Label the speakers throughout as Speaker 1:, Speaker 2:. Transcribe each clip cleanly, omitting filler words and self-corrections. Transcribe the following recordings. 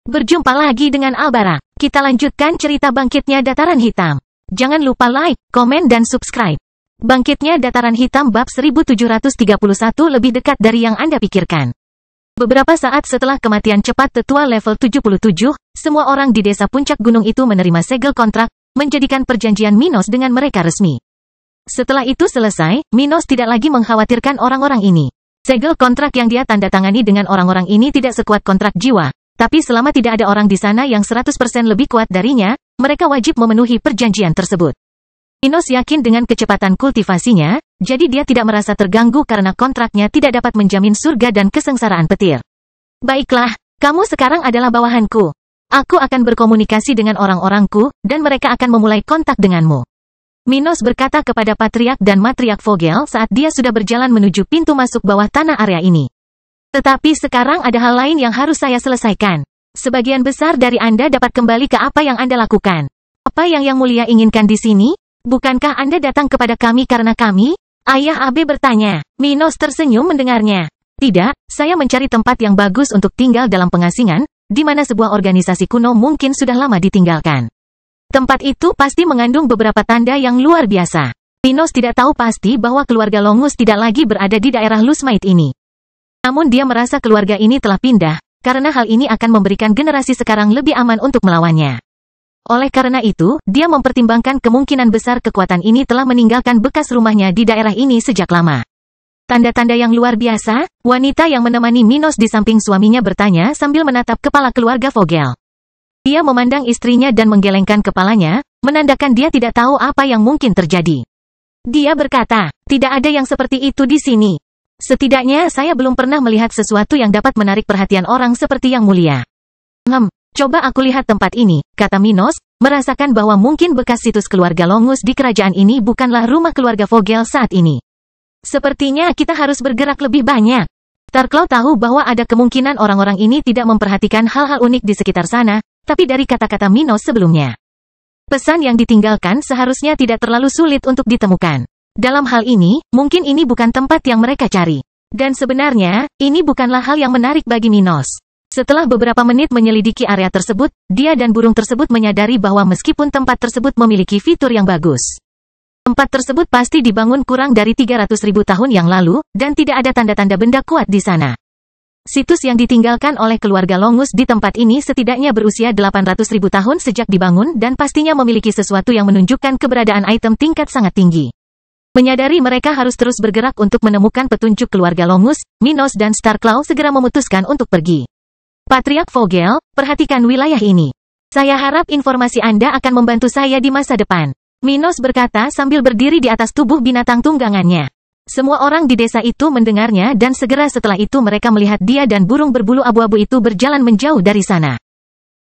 Speaker 1: Berjumpa lagi dengan Albara. Kita lanjutkan cerita Bangkitnya Dataran Hitam. Jangan lupa like, komen dan subscribe. Bangkitnya Dataran Hitam bab 1731 lebih dekat dari yang Anda pikirkan. Beberapa saat setelah kematian cepat tetua level 77, semua orang di desa puncak gunung itu menerima segel kontrak, menjadikan perjanjian Minos dengan mereka resmi. Setelah itu selesai, Minos tidak lagi mengkhawatirkan orang-orang ini. Segel kontrak yang dia tanda tangani dengan orang-orang ini tidak sekuat kontrak jiwa. Tapi selama tidak ada orang di sana yang 100% lebih kuat darinya, mereka wajib memenuhi perjanjian tersebut. Minos yakin dengan kecepatan kultivasinya, jadi dia tidak merasa terganggu karena kontraknya tidak dapat menjamin surga dan kesengsaraan petir. Baiklah, kamu sekarang adalah bawahanku. Aku akan berkomunikasi dengan orang-orangku, dan mereka akan memulai kontak denganmu. Minos berkata kepada Patriark dan Matriark Vogel saat dia sudah berjalan menuju pintu masuk bawah tanah area ini. Tetapi sekarang ada hal lain yang harus saya selesaikan. Sebagian besar dari Anda dapat kembali ke apa yang Anda lakukan. Apa yang Yang Mulia inginkan di sini? Bukankah Anda datang kepada kami karena kami? Ayah Abe bertanya. Minos tersenyum mendengarnya. Tidak, saya mencari tempat yang bagus untuk tinggal dalam pengasingan, di mana sebuah organisasi kuno mungkin sudah lama ditinggalkan. Tempat itu pasti mengandung beberapa tanda yang luar biasa. Minos tidak tahu pasti bahwa keluarga Longus tidak lagi berada di daerah Lusmite ini. Namun dia merasa keluarga ini telah pindah, karena hal ini akan memberikan generasi sekarang lebih aman untuk melawannya. Oleh karena itu, dia mempertimbangkan kemungkinan besar kekuatan ini telah meninggalkan bekas rumahnya di daerah ini sejak lama. Tanda-tanda yang luar biasa, wanita yang menemani Minos di samping suaminya bertanya sambil menatap kepala keluarga Vogel. Dia memandang istrinya dan menggelengkan kepalanya, menandakan dia tidak tahu apa yang mungkin terjadi. Dia berkata, tidak ada yang seperti itu di sini. Setidaknya saya belum pernah melihat sesuatu yang dapat menarik perhatian orang seperti Yang Mulia. Coba aku lihat tempat ini, kata Minos, merasakan bahwa mungkin bekas situs keluarga Longus di kerajaan ini bukanlah rumah keluarga Vogel saat ini. Sepertinya kita harus bergerak lebih banyak. Starclaw tahu bahwa ada kemungkinan orang-orang ini tidak memperhatikan hal-hal unik di sekitar sana, tapi dari kata-kata Minos sebelumnya. Pesan yang ditinggalkan seharusnya tidak terlalu sulit untuk ditemukan. Dalam hal ini, mungkin ini bukan tempat yang mereka cari. Dan sebenarnya, ini bukanlah hal yang menarik bagi Minos. Setelah beberapa menit menyelidiki area tersebut, dia dan burung tersebut menyadari bahwa meskipun tempat tersebut memiliki fitur yang bagus. Tempat tersebut pasti dibangun kurang dari 300.000 tahun yang lalu, dan tidak ada tanda-tanda benda kuat di sana. Situs yang ditinggalkan oleh keluarga Longus di tempat ini setidaknya berusia 800.000 tahun sejak dibangun dan pastinya memiliki sesuatu yang menunjukkan keberadaan item tingkat sangat tinggi. Menyadari mereka harus terus bergerak untuk menemukan petunjuk keluarga Longus, Minos dan Starclaw segera memutuskan untuk pergi. Patriark Vogel, perhatikan wilayah ini. Saya harap informasi Anda akan membantu saya di masa depan. Minos berkata sambil berdiri di atas tubuh binatang tunggangannya. Semua orang di desa itu mendengarnya dan segera setelah itu mereka melihat dia dan burung berbulu abu-abu itu berjalan menjauh dari sana.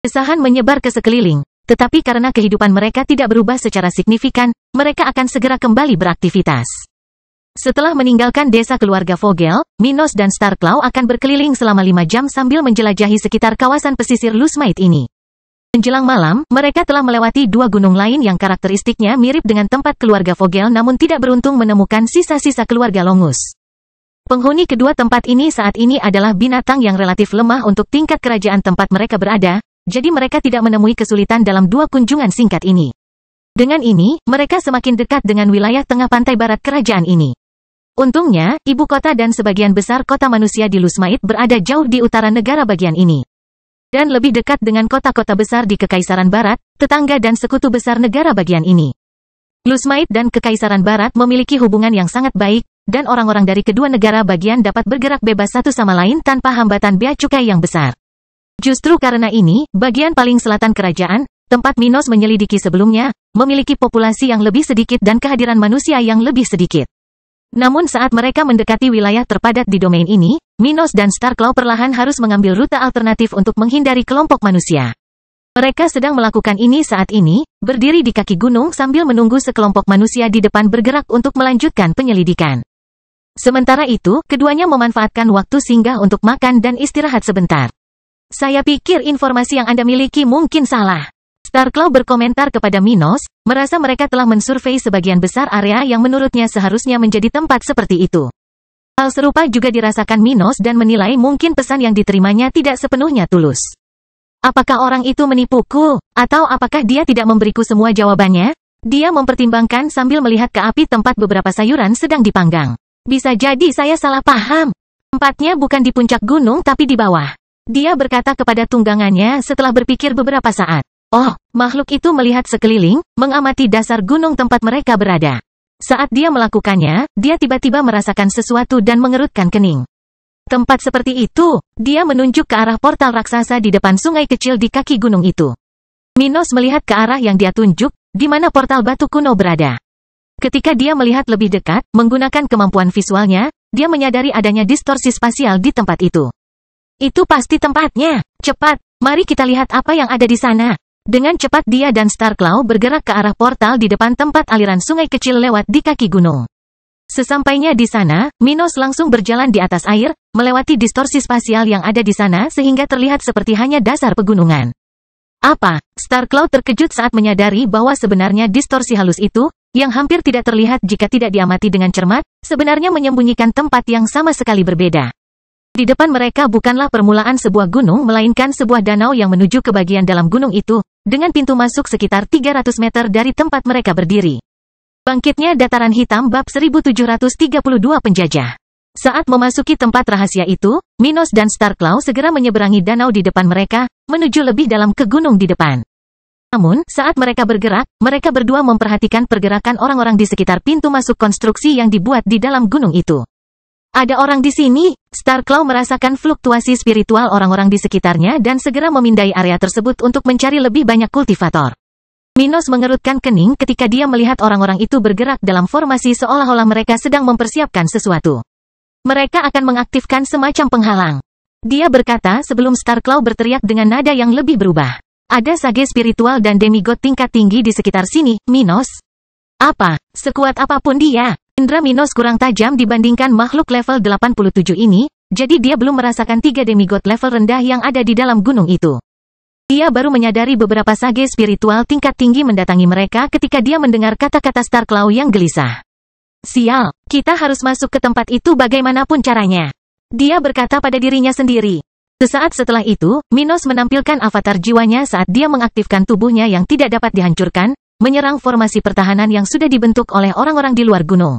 Speaker 1: Kesahan menyebar ke sekeliling. Tetapi karena kehidupan mereka tidak berubah secara signifikan, mereka akan segera kembali beraktivitas. Setelah meninggalkan desa keluarga Vogel, Minos dan Starclaw akan berkeliling selama 5 jam sambil menjelajahi sekitar kawasan pesisir Lusmite ini. Menjelang malam, mereka telah melewati 2 gunung lain yang karakteristiknya mirip dengan tempat keluarga Vogel namun tidak beruntung menemukan sisa-sisa keluarga Longus. Penghuni kedua tempat ini saat ini adalah binatang yang relatif lemah untuk tingkat kerajaan tempat mereka berada, jadi mereka tidak menemui kesulitan dalam 2 kunjungan singkat ini. Dengan ini, mereka semakin dekat dengan wilayah tengah pantai barat kerajaan ini. Untungnya, ibu kota dan sebagian besar kota manusia di Lusmite berada jauh di utara negara bagian ini. Dan lebih dekat dengan kota-kota besar di Kekaisaran Barat, tetangga dan sekutu besar negara bagian ini. Lusmite dan Kekaisaran Barat memiliki hubungan yang sangat baik, dan orang-orang dari kedua negara bagian dapat bergerak bebas satu sama lain tanpa hambatan bea cukai yang besar. Justru karena ini, bagian paling selatan kerajaan, tempat Minos menyelidiki sebelumnya, memiliki populasi yang lebih sedikit dan kehadiran manusia yang lebih sedikit. Namun saat mereka mendekati wilayah terpadat di domain ini, Minos dan Starclaw perlahan harus mengambil rute alternatif untuk menghindari kelompok manusia. Mereka sedang melakukan ini saat ini, berdiri di kaki gunung sambil menunggu sekelompok manusia di depan bergerak untuk melanjutkan penyelidikan. Sementara itu, keduanya memanfaatkan waktu singgah untuk makan dan istirahat sebentar. Saya pikir informasi yang Anda miliki mungkin salah. Starclaw berkomentar kepada Minos, merasa mereka telah mensurvei sebagian besar area yang menurutnya seharusnya menjadi tempat seperti itu. Hal serupa juga dirasakan Minos dan menilai mungkin pesan yang diterimanya tidak sepenuhnya tulus. Apakah orang itu menipuku? Atau apakah dia tidak memberiku semua jawabannya? Dia mempertimbangkan sambil melihat ke api tempat beberapa sayuran sedang dipanggang. Bisa jadi saya salah paham. Tempatnya bukan di puncak gunung tapi di bawah. Dia berkata kepada tunggangannya setelah berpikir beberapa saat. Oh, makhluk itu melihat sekeliling, mengamati dasar gunung tempat mereka berada. Saat dia melakukannya, dia tiba-tiba merasakan sesuatu dan mengerutkan kening. Tempat seperti itu, dia menunjuk ke arah portal raksasa di depan sungai kecil di kaki gunung itu. Minos melihat ke arah yang dia tunjuk, di mana portal batu kuno berada. Ketika dia melihat lebih dekat, menggunakan kemampuan visualnya, dia menyadari adanya distorsi spasial di tempat itu. Itu pasti tempatnya. Cepat, mari kita lihat apa yang ada di sana. Dengan cepat dia dan Starclaw bergerak ke arah portal di depan tempat aliran sungai kecil lewat di kaki gunung. Sesampainya di sana, Minos langsung berjalan di atas air, melewati distorsi spasial yang ada di sana sehingga terlihat seperti hanya dasar pegunungan. Apa? Starclaw terkejut saat menyadari bahwa sebenarnya distorsi halus itu, yang hampir tidak terlihat jika tidak diamati dengan cermat, sebenarnya menyembunyikan tempat yang sama sekali berbeda. Di depan mereka bukanlah permulaan sebuah gunung melainkan sebuah danau yang menuju ke bagian dalam gunung itu, dengan pintu masuk sekitar 300 meter dari tempat mereka berdiri. Bangkitnya Dataran Hitam bab 1732 penjajah. Saat memasuki tempat rahasia itu, Minos dan Starclaw segera menyeberangi danau di depan mereka, menuju lebih dalam ke gunung di depan. Namun, saat mereka bergerak, mereka berdua memperhatikan pergerakan orang-orang di sekitar pintu masuk konstruksi yang dibuat di dalam gunung itu. Ada orang di sini. Starclaw merasakan fluktuasi spiritual orang-orang di sekitarnya dan segera memindai area tersebut untuk mencari lebih banyak kultivator. Minos mengerutkan kening ketika dia melihat orang-orang itu bergerak dalam formasi seolah-olah mereka sedang mempersiapkan sesuatu. Mereka akan mengaktifkan semacam penghalang. Dia berkata sebelum Starclaw berteriak dengan nada yang lebih berubah. Ada sage spiritual dan demigod tingkat tinggi di sekitar sini, Minos. Apa? Sekuat apapun dia. Indra Minos kurang tajam dibandingkan makhluk level 87 ini, jadi dia belum merasakan 3 demigod level rendah yang ada di dalam gunung itu. Dia baru menyadari beberapa sage spiritual tingkat tinggi mendatangi mereka ketika dia mendengar kata-kata Starclaw yang gelisah. Sial, kita harus masuk ke tempat itu bagaimanapun caranya. Dia berkata pada dirinya sendiri. Sesaat setelah itu, Minos menampilkan avatar jiwanya saat dia mengaktifkan tubuhnya yang tidak dapat dihancurkan, menyerang formasi pertahanan yang sudah dibentuk oleh orang-orang di luar gunung.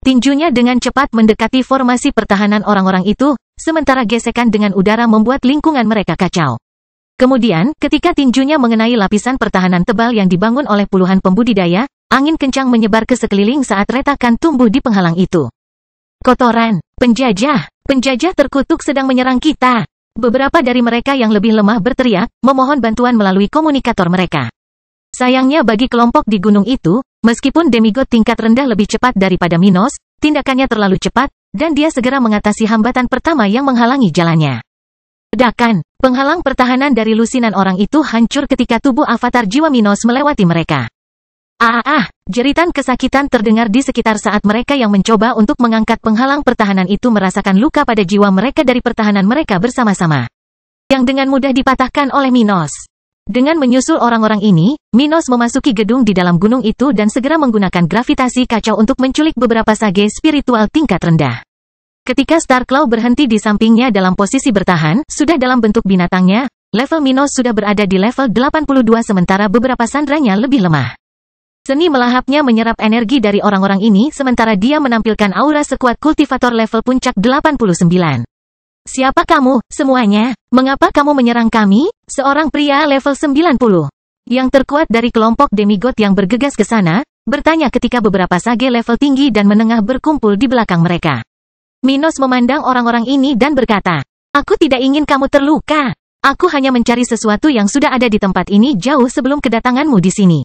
Speaker 1: Tinjunya dengan cepat mendekati formasi pertahanan orang-orang itu, sementara gesekan dengan udara membuat lingkungan mereka kacau. Kemudian, ketika tinjunya mengenai lapisan pertahanan tebal yang dibangun oleh puluhan pembudidaya, angin kencang menyebar ke sekeliling saat retakan tumbuh di penghalang itu. Kotoran, penjajah terkutuk sedang menyerang kita. Beberapa dari mereka yang lebih lemah berteriak, memohon bantuan melalui komunikator mereka. Sayangnya bagi kelompok di gunung itu, meskipun demigod tingkat rendah lebih cepat daripada Minos, tindakannya terlalu cepat, dan dia segera mengatasi hambatan pertama yang menghalangi jalannya. Ledakan, penghalang pertahanan dari lusinan orang itu hancur ketika tubuh avatar jiwa Minos melewati mereka. Jeritan kesakitan terdengar di sekitar saat mereka yang mencoba untuk mengangkat penghalang pertahanan itu merasakan luka pada jiwa mereka dari pertahanan mereka bersama-sama. Yang dengan mudah dipatahkan oleh Minos. Dengan menyusul orang-orang ini, Minos memasuki gedung di dalam gunung itu dan segera menggunakan gravitasi kacau untuk menculik beberapa sage spiritual tingkat rendah. Ketika Starclaw berhenti di sampingnya dalam posisi bertahan, sudah dalam bentuk binatangnya, level Minos sudah berada di level 82 sementara beberapa sandranya lebih lemah. Seni melahapnya menyerap energi dari orang-orang ini sementara dia menampilkan aura sekuat kultivator level puncak 89. Siapa kamu, semuanya? Mengapa kamu menyerang kami? Seorang pria level 90. Yang terkuat dari kelompok demigod yang bergegas ke sana, bertanya ketika beberapa sage level tinggi dan menengah berkumpul di belakang mereka. Minos memandang orang-orang ini dan berkata, aku tidak ingin kamu terluka. Aku hanya mencari sesuatu yang sudah ada di tempat ini jauh sebelum kedatanganmu di sini.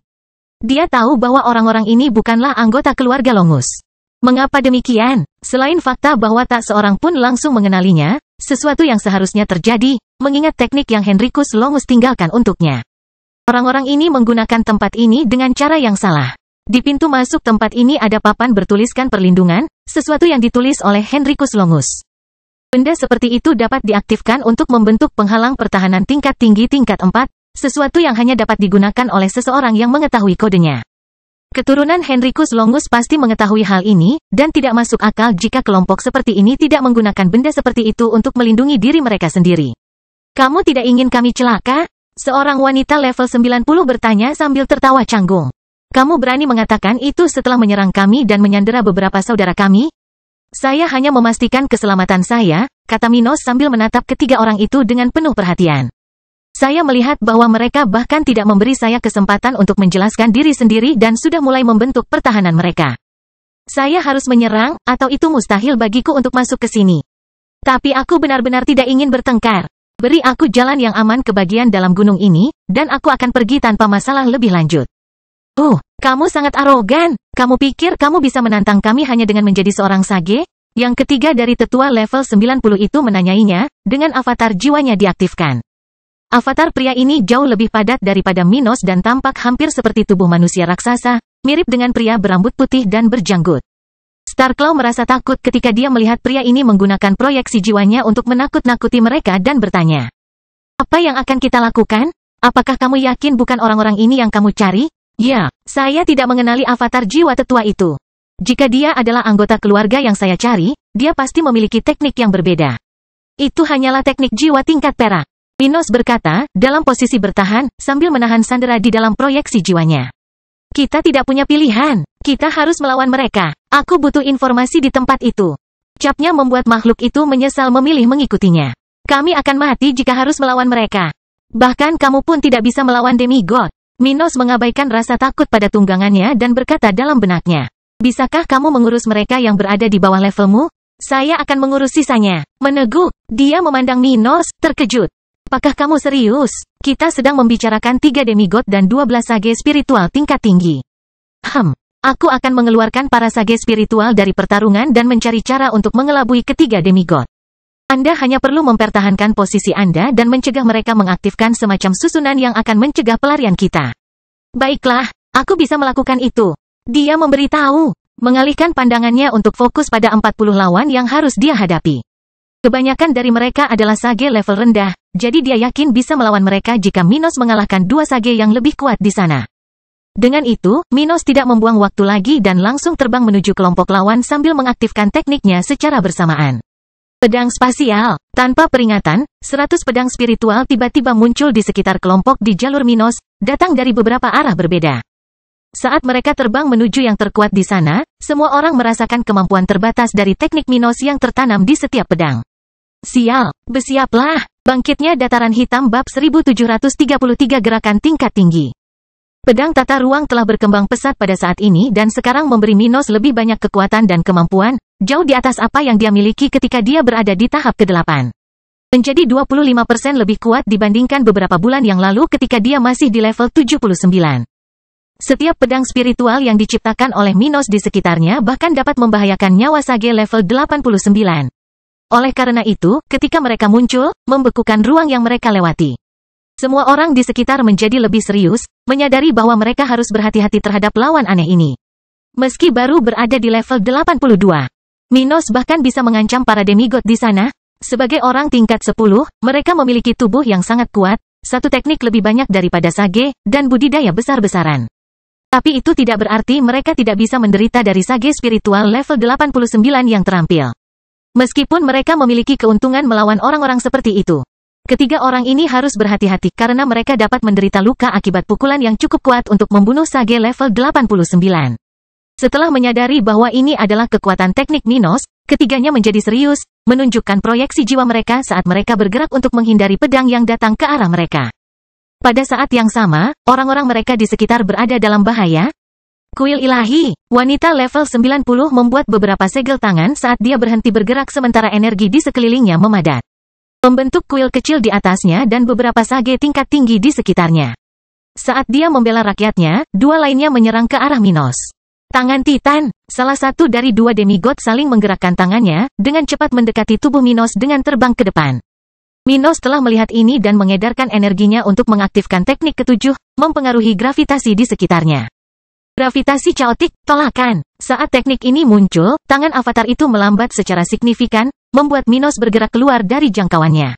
Speaker 1: Dia tahu bahwa orang-orang ini bukanlah anggota keluarga Longus. Mengapa demikian? Selain fakta bahwa tak seorang pun langsung mengenalinya, sesuatu yang seharusnya terjadi, mengingat teknik yang Henricus Longus tinggalkan untuknya. Orang-orang ini menggunakan tempat ini dengan cara yang salah. Di pintu masuk tempat ini ada papan bertuliskan perlindungan, sesuatu yang ditulis oleh Henricus Longus. Benda seperti itu dapat diaktifkan untuk membentuk penghalang pertahanan tingkat tinggi tingkat 4, sesuatu yang hanya dapat digunakan oleh seseorang yang mengetahui kodenya. Keturunan Henricus Longus pasti mengetahui hal ini, dan tidak masuk akal jika kelompok seperti ini tidak menggunakan benda seperti itu untuk melindungi diri mereka sendiri. Kamu tidak ingin kami celaka? Seorang wanita level 90 bertanya sambil tertawa canggung. Kamu berani mengatakan itu setelah menyerang kami dan menyandera beberapa saudara kami? Saya hanya memastikan keselamatan saya, kata Minos sambil menatap ketiga orang itu dengan penuh perhatian. Saya melihat bahwa mereka bahkan tidak memberi saya kesempatan untuk menjelaskan diri sendiri dan sudah mulai membentuk pertahanan mereka. Saya harus menyerang, atau itu mustahil bagiku untuk masuk ke sini. Tapi aku benar-benar tidak ingin bertengkar. Beri aku jalan yang aman ke bagian dalam gunung ini, dan aku akan pergi tanpa masalah lebih lanjut. Kamu sangat arogan. Kamu pikir kamu bisa menantang kami hanya dengan menjadi seorang sage? Yang ketiga dari tetua level 90 itu menanyainya, dengan avatar jiwanya diaktifkan. Avatar pria ini jauh lebih padat daripada Minos dan tampak hampir seperti tubuh manusia raksasa, mirip dengan pria berambut putih dan berjanggut. Starclaw merasa takut ketika dia melihat pria ini menggunakan proyeksi jiwanya untuk menakut-nakuti mereka dan bertanya. Apa yang akan kita lakukan? Apakah kamu yakin bukan orang-orang ini yang kamu cari? Ya, saya tidak mengenali avatar jiwa tetua itu. Jika dia adalah anggota keluarga yang saya cari, dia pasti memiliki teknik yang berbeda. Itu hanyalah teknik jiwa tingkat perak. Minos berkata, dalam posisi bertahan, sambil menahan sandera di dalam proyeksi jiwanya. Kita tidak punya pilihan. Kita harus melawan mereka. Aku butuh informasi di tempat itu. Ucapnya membuat makhluk itu menyesal memilih mengikutinya. Kami akan mati jika harus melawan mereka. Bahkan kamu pun tidak bisa melawan demigod. Minos mengabaikan rasa takut pada tunggangannya dan berkata dalam benaknya. Bisakah kamu mengurus mereka yang berada di bawah levelmu? Saya akan mengurus sisanya. Meneguk. Dia memandang Minos, terkejut. Apakah kamu serius? Kita sedang membicarakan 3 demigod dan 12 sage spiritual tingkat tinggi. Aku akan mengeluarkan para sage spiritual dari pertarungan dan mencari cara untuk mengelabui ketiga demigod. Anda hanya perlu mempertahankan posisi Anda dan mencegah mereka mengaktifkan semacam susunan yang akan mencegah pelarian kita. Baiklah, aku bisa melakukan itu. Dia memberitahu, mengalihkan pandangannya untuk fokus pada 40 lawan yang harus dia hadapi. Kebanyakan dari mereka adalah sage level rendah, jadi dia yakin bisa melawan mereka jika Minos mengalahkan 2 sage yang lebih kuat di sana. Dengan itu, Minos tidak membuang waktu lagi dan langsung terbang menuju kelompok lawan sambil mengaktifkan tekniknya secara bersamaan. Pedang spasial. Tanpa peringatan, 100 pedang spiritual tiba-tiba muncul di sekitar kelompok di jalur Minos, datang dari beberapa arah berbeda. Saat mereka terbang menuju yang terkuat di sana, semua orang merasakan kemampuan terbatas dari teknik Minos yang tertanam di setiap pedang. Sial, bersiaplah. Bangkitnya dataran hitam bab 1733 gerakan tingkat tinggi. Pedang tata ruang telah berkembang pesat pada saat ini dan sekarang memberi Minos lebih banyak kekuatan dan kemampuan, jauh di atas apa yang dia miliki ketika dia berada di tahap ke-8. Menjadi 25% lebih kuat dibandingkan beberapa bulan yang lalu ketika dia masih di level 79. Setiap pedang spiritual yang diciptakan oleh Minos di sekitarnya bahkan dapat membahayakan nyawa sage level 89. Oleh karena itu, ketika mereka muncul, membekukan ruang yang mereka lewati. Semua orang di sekitar menjadi lebih serius, menyadari bahwa mereka harus berhati-hati terhadap lawan aneh ini. Meski baru berada di level 82, Minos bahkan bisa mengancam para demigod di sana. Sebagai orang tingkat 10, mereka memiliki tubuh yang sangat kuat, satu teknik lebih banyak daripada sage, dan budidaya besar-besaran. Tapi itu tidak berarti mereka tidak bisa menderita dari sage spiritual level 89 yang terampil. Meskipun mereka memiliki keuntungan melawan orang-orang seperti itu. Ketiga orang ini harus berhati-hati karena mereka dapat menderita luka akibat pukulan yang cukup kuat untuk membunuh sage level 89. Setelah menyadari bahwa ini adalah kekuatan teknik Minos, ketiganya menjadi serius, menunjukkan proyeksi jiwa mereka saat mereka bergerak untuk menghindari pedang yang datang ke arah mereka. Pada saat yang sama, orang-orang mereka di sekitar berada dalam bahaya. Kuil ilahi, wanita level 90 membuat beberapa segel tangan saat dia berhenti bergerak sementara energi di sekelilingnya memadat. Membentuk kuil kecil di atasnya dan beberapa sage tingkat tinggi di sekitarnya. Saat dia membela rakyatnya, 2 lainnya menyerang ke arah Minos. Tangan Titan, salah satu dari 2 demigod saling menggerakkan tangannya, dengan cepat mendekati tubuh Minos dengan terbang ke depan. Minos telah melihat ini dan mengedarkan energinya untuk mengaktifkan teknik ke-7, mempengaruhi gravitasi di sekitarnya. Gravitasi caotik, tolakan. Saat teknik ini muncul, tangan avatar itu melambat secara signifikan, membuat Minos bergerak keluar dari jangkauannya.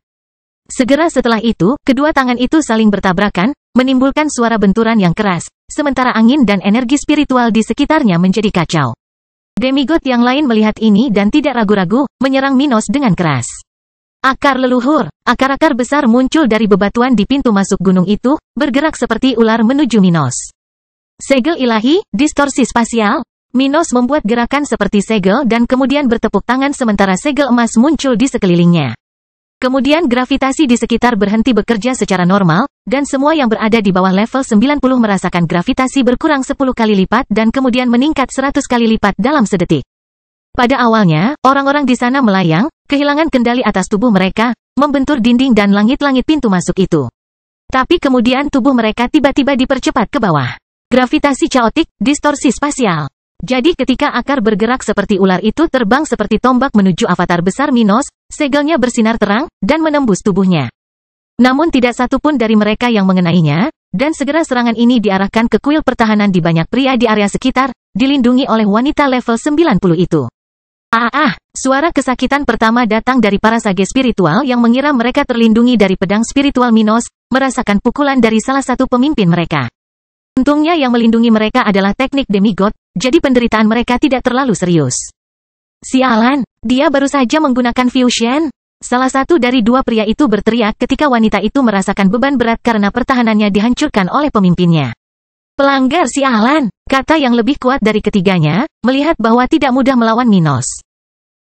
Speaker 1: Segera setelah itu, kedua tangan itu saling bertabrakan, menimbulkan suara benturan yang keras, sementara angin dan energi spiritual di sekitarnya menjadi kacau. Demigod yang lain melihat ini dan tidak ragu-ragu, menyerang Minos dengan keras. Akar leluhur, akar-akar besar muncul dari bebatuan di pintu masuk gunung itu, bergerak seperti ular menuju Minos. Segel ilahi, distorsi spasial. Minos membuat gerakan seperti segel dan kemudian bertepuk tangan sementara segel emas muncul di sekelilingnya. Kemudian gravitasi di sekitar berhenti bekerja secara normal, dan semua yang berada di bawah level 90 merasakan gravitasi berkurang 10 kali lipat dan kemudian meningkat 100 kali lipat dalam sedetik. Pada awalnya, orang-orang di sana melayang, kehilangan kendali atas tubuh mereka, membentur dinding dan langit-langit pintu masuk itu. Tapi kemudian tubuh mereka tiba-tiba dipercepat ke bawah. Gravitasi kaotik, distorsi spasial. Jadi ketika akar bergerak seperti ular itu terbang seperti tombak menuju avatar besar Minos, segelnya bersinar terang, dan menembus tubuhnya. Namun tidak satu pun dari mereka yang mengenainya, dan segera serangan ini diarahkan ke kuil pertahanan di banyak pria di area sekitar, dilindungi oleh wanita level 90 itu. Suara kesakitan pertama datang dari para sage spiritual yang mengira mereka terlindungi dari pedang spiritual Minos, merasakan pukulan dari salah satu pemimpin mereka. Untungnya yang melindungi mereka adalah teknik demigod, jadi penderitaan mereka tidak terlalu serius. Sialan, dia baru saja menggunakan fusion. Salah satu dari dua pria itu berteriak ketika wanita itu merasakan beban berat karena pertahanannya dihancurkan oleh pemimpinnya. Pelanggar sialan, kata yang lebih kuat dari ketiganya, melihat bahwa tidak mudah melawan Minos.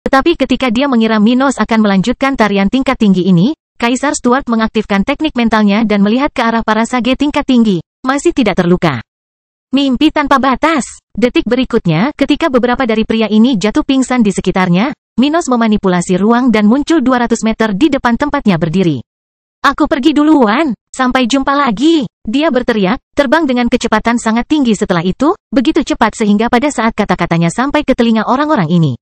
Speaker 1: Tetapi ketika dia mengira Minos akan melanjutkan tarian tingkat tinggi ini, Kaisar Stuart mengaktifkan teknik mentalnya dan melihat ke arah para sage tingkat tinggi. Masih tidak terluka. Mimpi tanpa batas. Detik berikutnya, ketika beberapa dari pria ini jatuh pingsan di sekitarnya, Minos memanipulasi ruang dan muncul 200 meter di depan tempatnya berdiri. Aku pergi duluan, sampai jumpa lagi. Dia berteriak, terbang dengan kecepatan sangat tinggi setelah itu, begitu cepat sehingga pada saat kata-katanya sampai ke telinga orang-orang ini.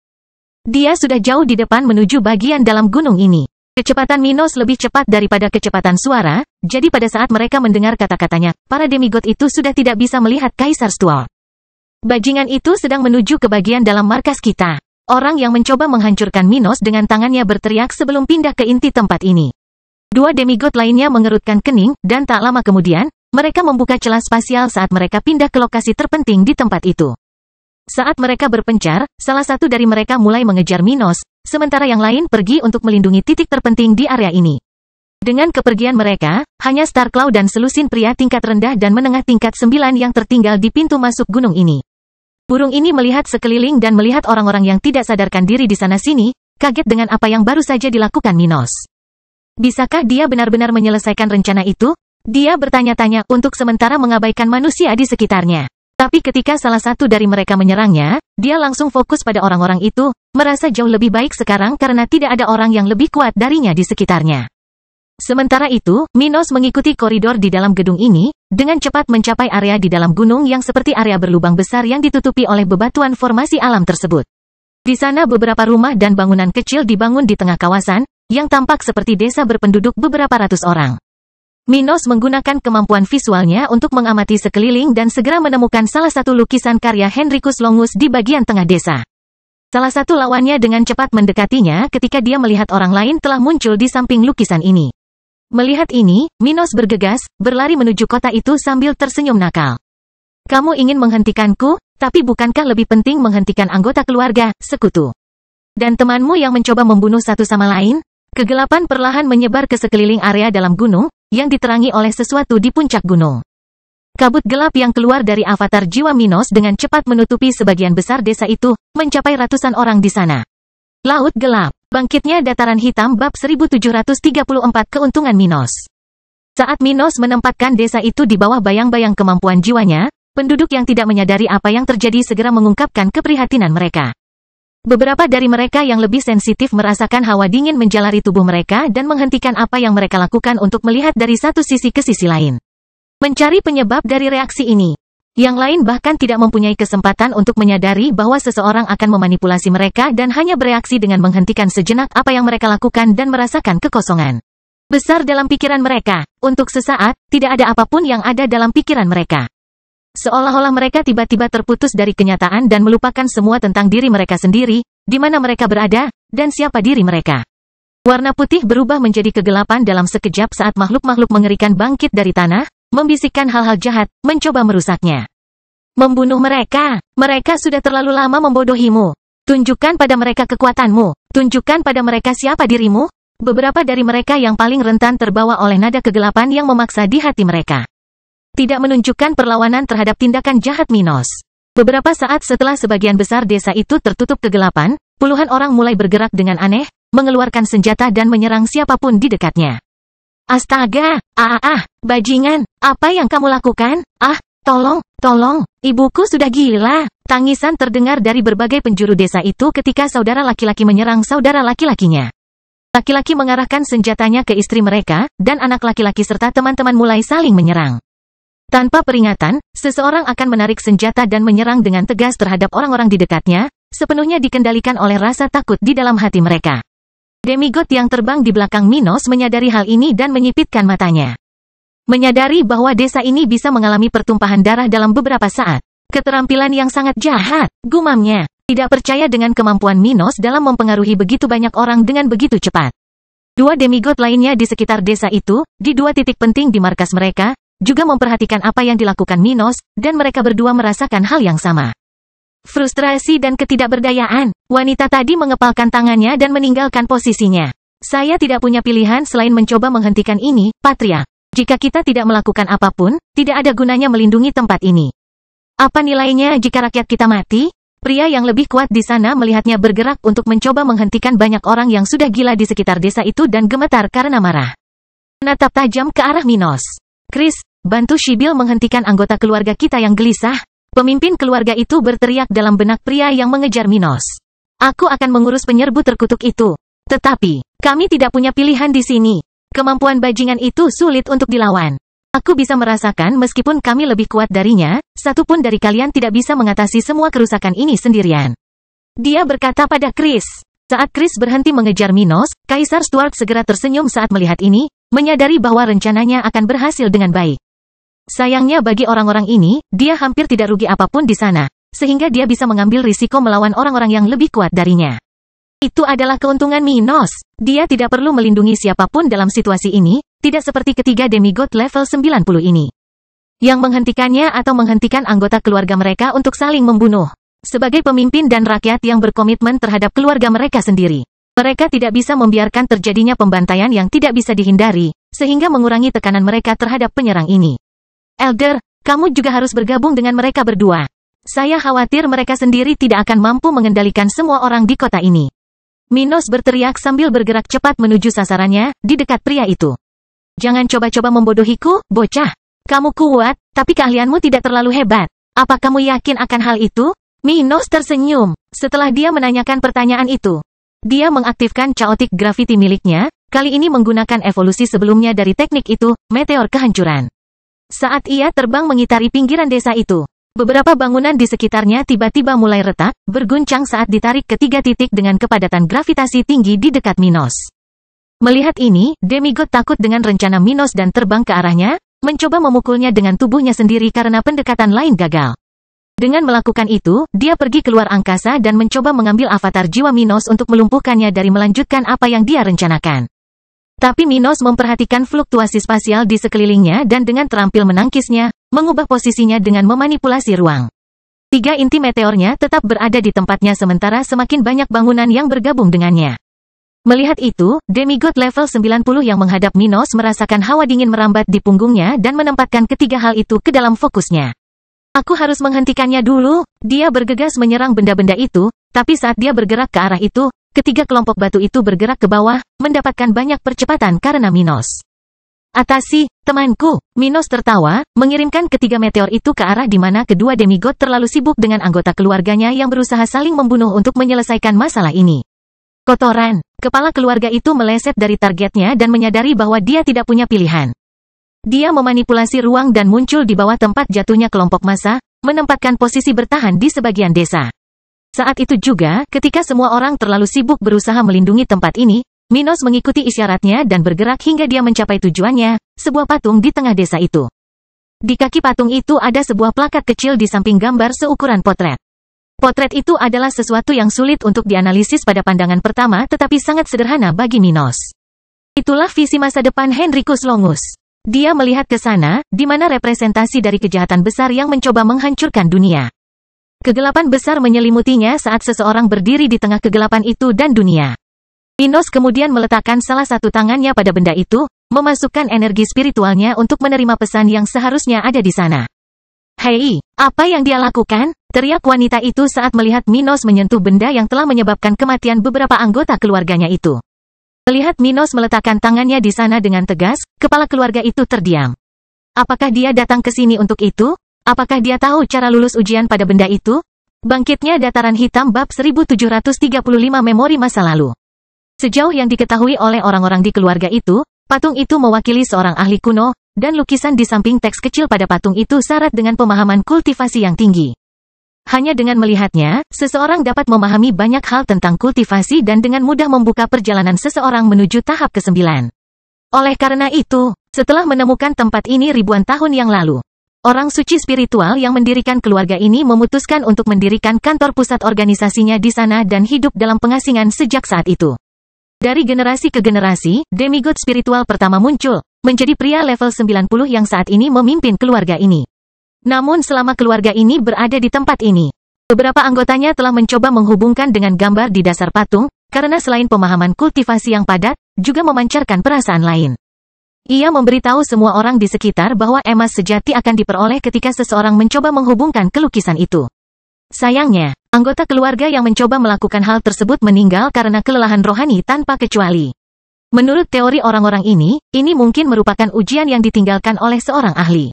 Speaker 1: Dia sudah jauh di depan menuju bagian dalam gunung ini. Kecepatan Minos lebih cepat daripada kecepatan suara, jadi pada saat mereka mendengar kata-katanya, para demigod itu sudah tidak bisa melihat Kaisar Stuart. Bajingan itu sedang menuju ke bagian dalam markas kita. Orang yang mencoba menghancurkan Minos dengan tangannya berteriak sebelum pindah ke inti tempat ini. Dua demigod lainnya mengerutkan kening, dan tak lama kemudian, mereka membuka celah spasial saat mereka pindah ke lokasi terpenting di tempat itu. Saat mereka berpencar, salah satu dari mereka mulai mengejar Minos, sementara yang lain pergi untuk melindungi titik terpenting di area ini. Dengan kepergian mereka, hanya Starclaw dan selusin pria tingkat rendah dan menengah tingkat 9 yang tertinggal di pintu masuk gunung ini. Burung ini melihat sekeliling dan melihat orang-orang yang tidak sadarkan diri di sana-sini, kaget dengan apa yang baru saja dilakukan Minos. Bisakah dia benar-benar menyelesaikan rencana itu? Dia bertanya-tanya untuk sementara mengabaikan manusia di sekitarnya. Tapi ketika salah satu dari mereka menyerangnya, dia langsung fokus pada orang-orang itu, merasa jauh lebih baik sekarang karena tidak ada orang yang lebih kuat darinya di sekitarnya. Sementara itu, Minos mengikuti koridor di dalam gedung ini, dengan cepat mencapai area di dalam gunung yang seperti area berlubang besar yang ditutupi oleh bebatuan formasi alam tersebut. Di sana beberapa rumah dan bangunan kecil dibangun di tengah kawasan, yang tampak seperti desa berpenduduk beberapa ratus orang. Minos menggunakan kemampuan visualnya untuk mengamati sekeliling dan segera menemukan salah satu lukisan karya Henricus Longus di bagian tengah desa. Salah satu lawannya dengan cepat mendekatinya ketika dia melihat orang lain telah muncul di samping lukisan ini. Melihat ini, Minos bergegas, berlari menuju kota itu sambil tersenyum nakal. Kamu ingin menghentikanku, tapi bukankah lebih penting menghentikan anggota keluarga, sekutu, dan temanmu yang mencoba membunuh satu sama lain? Kegelapan perlahan menyebar ke sekeliling area dalam gunung, yang diterangi oleh sesuatu di puncak gunung. Kabut gelap yang keluar dari avatar jiwa Minos dengan cepat menutupi sebagian besar desa itu, mencapai ratusan orang di sana. Laut gelap, bangkitnya dataran hitam bab 1734 keuntungan Minos. Saat Minos menempatkan desa itu di bawah bayang-bayang kemampuan jiwanya, penduduk yang tidak menyadari apa yang terjadi segera mengungkapkan keprihatinan mereka. Beberapa dari mereka yang lebih sensitif merasakan hawa dingin menjalari tubuh mereka dan menghentikan apa yang mereka lakukan untuk melihat dari satu sisi ke sisi lain. Mencari penyebab dari reaksi ini. Yang lain bahkan tidak mempunyai kesempatan untuk menyadari bahwa seseorang akan memanipulasi mereka dan hanya bereaksi dengan menghentikan sejenak apa yang mereka lakukan dan merasakan kekosongan besar dalam pikiran mereka. Untuk sesaat, tidak ada apapun yang ada dalam pikiran mereka. Seolah-olah mereka tiba-tiba terputus dari kenyataan dan melupakan semua tentang diri mereka sendiri, di mana mereka berada, dan siapa diri mereka. Warna putih berubah menjadi kegelapan dalam sekejap saat makhluk-makhluk mengerikan bangkit dari tanah, membisikkan hal-hal jahat, mencoba merusaknya. Membunuh mereka. Mereka sudah terlalu lama membodohimu. Tunjukkan pada mereka kekuatanmu. Tunjukkan pada mereka siapa dirimu. Beberapa dari mereka yang paling rentan terbawa oleh nada kegelapan yang memaksa di hati mereka. Tidak menunjukkan perlawanan terhadap tindakan jahat Minos. Beberapa saat setelah sebagian besar desa itu tertutup kegelapan, puluhan orang mulai bergerak dengan aneh, mengeluarkan senjata dan menyerang siapapun di dekatnya. Astaga, bajingan, apa yang kamu lakukan? Tolong, ibuku sudah gila. Tangisan terdengar dari berbagai penjuru desa itu ketika saudara laki-laki menyerang saudara laki-lakinya. Laki-laki mengarahkan senjatanya ke istri mereka, dan anak laki-laki serta teman-teman mulai saling menyerang. Tanpa peringatan, seseorang akan menarik senjata dan menyerang dengan tegas terhadap orang-orang di dekatnya, sepenuhnya dikendalikan oleh rasa takut di dalam hati mereka. Demigod yang terbang di belakang Minos menyadari hal ini dan menyipitkan matanya. Menyadari bahwa desa ini bisa mengalami pertumpahan darah dalam beberapa saat. Keterampilan yang sangat jahat, gumamnya. Tidak percaya dengan kemampuan Minos dalam mempengaruhi begitu banyak orang dengan begitu cepat. Dua demigod lainnya di sekitar desa itu, di dua titik penting di markas mereka, juga memperhatikan apa yang dilakukan Minos, dan mereka berdua merasakan hal yang sama. Frustrasi dan ketidakberdayaan, wanita tadi mengepalkan tangannya dan meninggalkan posisinya. Saya tidak punya pilihan selain mencoba menghentikan ini, Patriark. Jika kita tidak melakukan apapun, tidak ada gunanya melindungi tempat ini. Apa nilainya jika rakyat kita mati? Pria yang lebih kuat di sana melihatnya bergerak untuk mencoba menghentikan banyak orang yang sudah gila di sekitar desa itu dan gemetar karena marah. Menatap tajam ke arah Minos. Chris, bantu Sibyl menghentikan anggota keluarga kita yang gelisah. Pemimpin keluarga itu berteriak dalam benak pria yang mengejar Minos. Aku akan mengurus penyerbu terkutuk itu. Tetapi, kami tidak punya pilihan di sini. Kemampuan bajingan itu sulit untuk dilawan. Aku bisa merasakan meskipun kami lebih kuat darinya, satu pun dari kalian tidak bisa mengatasi semua kerusakan ini sendirian. Dia berkata pada Chris. Saat Chris berhenti mengejar Minos, Kaisar Stuart segera tersenyum saat melihat ini, menyadari bahwa rencananya akan berhasil dengan baik. Sayangnya bagi orang-orang ini, dia hampir tidak rugi apapun di sana, sehingga dia bisa mengambil risiko melawan orang-orang yang lebih kuat darinya. Itu adalah keuntungan Minos. Dia tidak perlu melindungi siapapun dalam situasi ini, tidak seperti ketiga demigod level 90 ini. Yang menghentikannya atau menghentikan anggota keluarga mereka untuk saling membunuh. Sebagai pemimpin dan rakyat yang berkomitmen terhadap keluarga mereka sendiri. Mereka tidak bisa membiarkan terjadinya pembantaian yang tidak bisa dihindari, sehingga mengurangi tekanan mereka terhadap penyerang ini. Elder, kamu juga harus bergabung dengan mereka berdua. Saya khawatir mereka sendiri tidak akan mampu mengendalikan semua orang di kota ini. Minos berteriak sambil bergerak cepat menuju sasarannya, di dekat pria itu. Jangan coba-coba membodohiku, bocah. Kamu kuat, tapi keahlianmu tidak terlalu hebat. Apa kamu yakin akan hal itu? Minos tersenyum, setelah dia menanyakan pertanyaan itu. Dia mengaktifkan chaotic gravity miliknya, kali ini menggunakan evolusi sebelumnya dari teknik itu, meteor kehancuran. Saat ia terbang mengitari pinggiran desa itu, beberapa bangunan di sekitarnya tiba-tiba mulai retak, berguncang saat ditarik ke tiga titik dengan kepadatan gravitasi tinggi di dekat Minos. Melihat ini, demigod takut dengan rencana Minos dan terbang ke arahnya, mencoba memukulnya dengan tubuhnya sendiri karena pendekatan lain gagal. Dengan melakukan itu, dia pergi keluar angkasa dan mencoba mengambil avatar jiwa Minos untuk melumpuhkannya dari melanjutkan apa yang dia rencanakan. Tapi Minos memperhatikan fluktuasi spasial di sekelilingnya dan dengan terampil menangkisnya, mengubah posisinya dengan memanipulasi ruang. Tiga inti meteornya tetap berada di tempatnya sementara semakin banyak bangunan yang bergabung dengannya. Melihat itu, demigod level 90 yang menghadap Minos merasakan hawa dingin merambat di punggungnya dan menempatkan ketiga hal itu ke dalam fokusnya. Aku harus menghentikannya dulu. Dia bergegas menyerang benda-benda itu, tapi saat dia bergerak ke arah itu, ketiga kelompok batu itu bergerak ke bawah, mendapatkan banyak percepatan karena Minos. Atasi, temanku. Minos tertawa, mengirimkan ketiga meteor itu ke arah di mana kedua demigod terlalu sibuk dengan anggota keluarganya yang berusaha saling membunuh untuk menyelesaikan masalah ini. Kotoran. Kepala keluarga itu meleset dari targetnya dan menyadari bahwa dia tidak punya pilihan. Dia memanipulasi ruang dan muncul di bawah tempat jatuhnya kelompok massa, menempatkan posisi bertahan di sebagian desa. Saat itu juga, ketika semua orang terlalu sibuk berusaha melindungi tempat ini, Minos mengikuti isyaratnya dan bergerak hingga dia mencapai tujuannya, sebuah patung di tengah desa itu. Di kaki patung itu ada sebuah plakat kecil di samping gambar seukuran potret. Potret itu adalah sesuatu yang sulit untuk dianalisis pada pandangan pertama tetapi sangat sederhana bagi Minos. Itulah visi masa depan Henricus Longus. Dia melihat ke sana, di mana representasi dari kejahatan besar yang mencoba menghancurkan dunia. Kegelapan besar menyelimutinya saat seseorang berdiri di tengah kegelapan itu dan dunia. Minos kemudian meletakkan salah satu tangannya pada benda itu, memasukkan energi spiritualnya untuk menerima pesan yang seharusnya ada di sana. Hei, apa yang dia lakukan? Teriak wanita itu saat melihat Minos menyentuh benda yang telah menyebabkan kematian beberapa anggota keluarganya itu. Melihat Minos meletakkan tangannya di sana dengan tegas, kepala keluarga itu terdiam. Apakah dia datang ke sini untuk itu? Apakah dia tahu cara lulus ujian pada benda itu? Bangkitnya Dataran Hitam bab 1735 memori masa lalu. Sejauh yang diketahui oleh orang-orang di keluarga itu, patung itu mewakili seorang ahli kuno, dan lukisan di samping teks kecil pada patung itu syarat dengan pemahaman kultivasi yang tinggi. Hanya dengan melihatnya, seseorang dapat memahami banyak hal tentang kultivasi dan dengan mudah membuka perjalanan seseorang menuju tahap ke-9. Oleh karena itu, setelah menemukan tempat ini ribuan tahun yang lalu, orang suci spiritual yang mendirikan keluarga ini memutuskan untuk mendirikan kantor pusat organisasinya di sana dan hidup dalam pengasingan sejak saat itu. Dari generasi ke generasi, demigod spiritual pertama muncul, menjadi pria level 90 yang saat ini memimpin keluarga ini. Namun selama keluarga ini berada di tempat ini, beberapa anggotanya telah mencoba menghubungkan dengan gambar di dasar patung, karena selain pemahaman kultivasi yang padat, juga memancarkan perasaan lain. Ia memberitahu semua orang di sekitar bahwa emas sejati akan diperoleh ketika seseorang mencoba menghubungkan ke lukisan itu. Sayangnya, anggota keluarga yang mencoba melakukan hal tersebut meninggal karena kelelahan rohani tanpa kecuali. Menurut teori orang-orang ini mungkin merupakan ujian yang ditinggalkan oleh seorang ahli.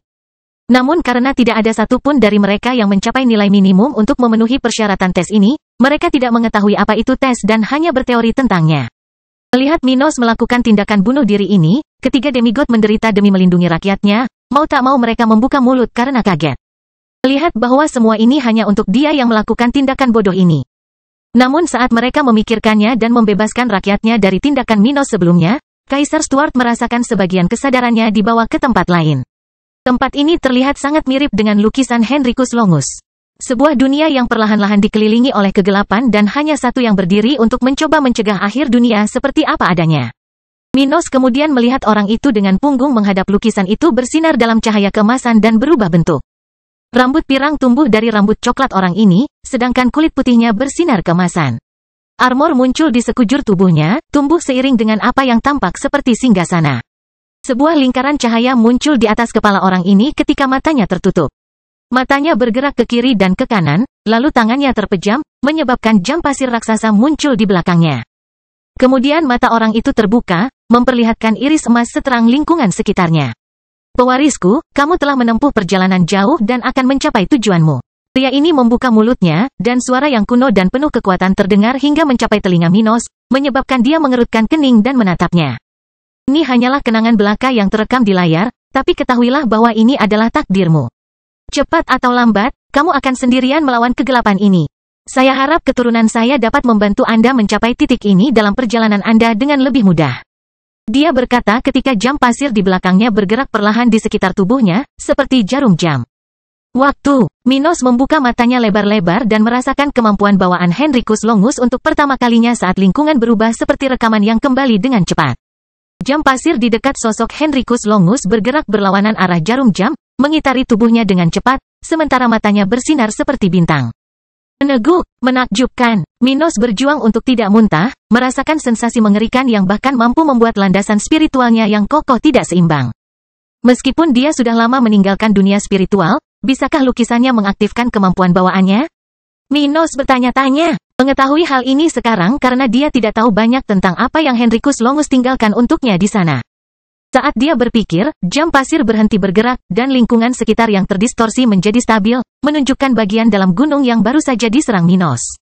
Speaker 1: Namun karena tidak ada satupun dari mereka yang mencapai nilai minimum untuk memenuhi persyaratan tes ini, mereka tidak mengetahui apa itu tes dan hanya berteori tentangnya. Melihat Minos melakukan tindakan bunuh diri ini, ketiga demigod menderita demi melindungi rakyatnya, mau tak mau mereka membuka mulut karena kaget. Melihat bahwa semua ini hanya untuk dia yang melakukan tindakan bodoh ini. Namun saat mereka memikirkannya dan membebaskan rakyatnya dari tindakan Minos sebelumnya, Kaisar Stuart merasakan sebagian kesadarannya dibawa ke tempat lain. Tempat ini terlihat sangat mirip dengan lukisan Henricus Longus. Sebuah dunia yang perlahan-lahan dikelilingi oleh kegelapan dan hanya satu yang berdiri untuk mencoba mencegah akhir dunia seperti apa adanya. Minos kemudian melihat orang itu dengan punggung menghadap lukisan itu bersinar dalam cahaya keemasan dan berubah bentuk. Rambut pirang tumbuh dari rambut coklat orang ini, sedangkan kulit putihnya bersinar keemasan. Armor muncul di sekujur tubuhnya, tumbuh seiring dengan apa yang tampak seperti singgasana. Sebuah lingkaran cahaya muncul di atas kepala orang ini ketika matanya tertutup. Matanya bergerak ke kiri dan ke kanan, lalu tangannya terpejam, menyebabkan jam pasir raksasa muncul di belakangnya. Kemudian mata orang itu terbuka, memperlihatkan iris emas seterang lingkungan sekitarnya. Pewarisku, kamu telah menempuh perjalanan jauh dan akan mencapai tujuanmu. Pria ini membuka mulutnya, dan suara yang kuno dan penuh kekuatan terdengar hingga mencapai telinga Minos, menyebabkan dia mengerutkan kening dan menatapnya. Ini hanyalah kenangan belaka yang terekam di layar, tapi ketahuilah bahwa ini adalah takdirmu. Cepat atau lambat, kamu akan sendirian melawan kegelapan ini. Saya harap keturunan saya dapat membantu Anda mencapai titik ini dalam perjalanan Anda dengan lebih mudah. Dia berkata ketika jam pasir di belakangnya bergerak perlahan di sekitar tubuhnya, seperti jarum jam. Waktu, Minos membuka matanya lebar-lebar dan merasakan kemampuan bawaan Henricus Longus untuk pertama kalinya saat lingkungan berubah seperti rekaman yang kembali dengan cepat. Jam pasir di dekat sosok Henricus Longus bergerak berlawanan arah jarum jam, mengitari tubuhnya dengan cepat, sementara matanya bersinar seperti bintang. Meneguk, menakjubkan, Minos berjuang untuk tidak muntah, merasakan sensasi mengerikan yang bahkan mampu membuat landasan spiritualnya yang kokoh tidak seimbang. Meskipun dia sudah lama meninggalkan dunia spiritual, bisakah lukisannya mengaktifkan kemampuan bawaannya? Minos bertanya-tanya, mengetahui hal ini sekarang karena dia tidak tahu banyak tentang apa yang Henricus Longus tinggalkan untuknya di sana. Saat dia berpikir, jam pasir berhenti bergerak, dan lingkungan sekitar yang terdistorsi menjadi stabil, menunjukkan bagian dalam gunung yang baru saja diserang Minos.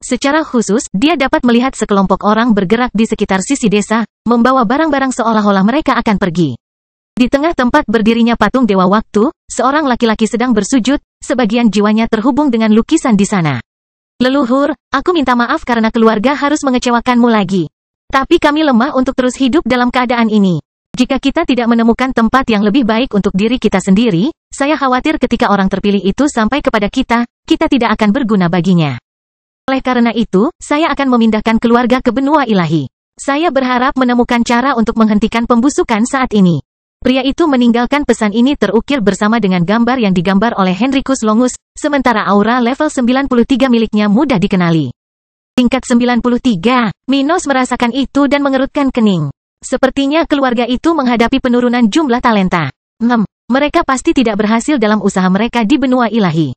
Speaker 1: Secara khusus, dia dapat melihat sekelompok orang bergerak di sekitar sisi desa, membawa barang-barang seolah-olah mereka akan pergi. Di tengah tempat berdirinya patung Dewa Waktu, seorang laki-laki sedang bersujud, sebagian jiwanya terhubung dengan lukisan di sana. Leluhur, aku minta maaf karena keluarga harus mengecewakanmu lagi. Tapi kami lemah untuk terus hidup dalam keadaan ini. Jika kita tidak menemukan tempat yang lebih baik untuk diri kita sendiri, saya khawatir ketika orang terpilih itu sampai kepada kita, kita tidak akan berguna baginya. Oleh karena itu, saya akan memindahkan keluarga ke benua ilahi. Saya berharap menemukan cara untuk menghentikan pembusukan saat ini. Pria itu meninggalkan pesan ini terukir bersama dengan gambar yang digambar oleh Henricus Longus, sementara aura level 93 miliknya mudah dikenali. Tingkat 93, Minos merasakan itu dan mengerutkan kening. Sepertinya keluarga itu menghadapi penurunan jumlah talenta. Mereka pasti tidak berhasil dalam usaha mereka di benua ilahi.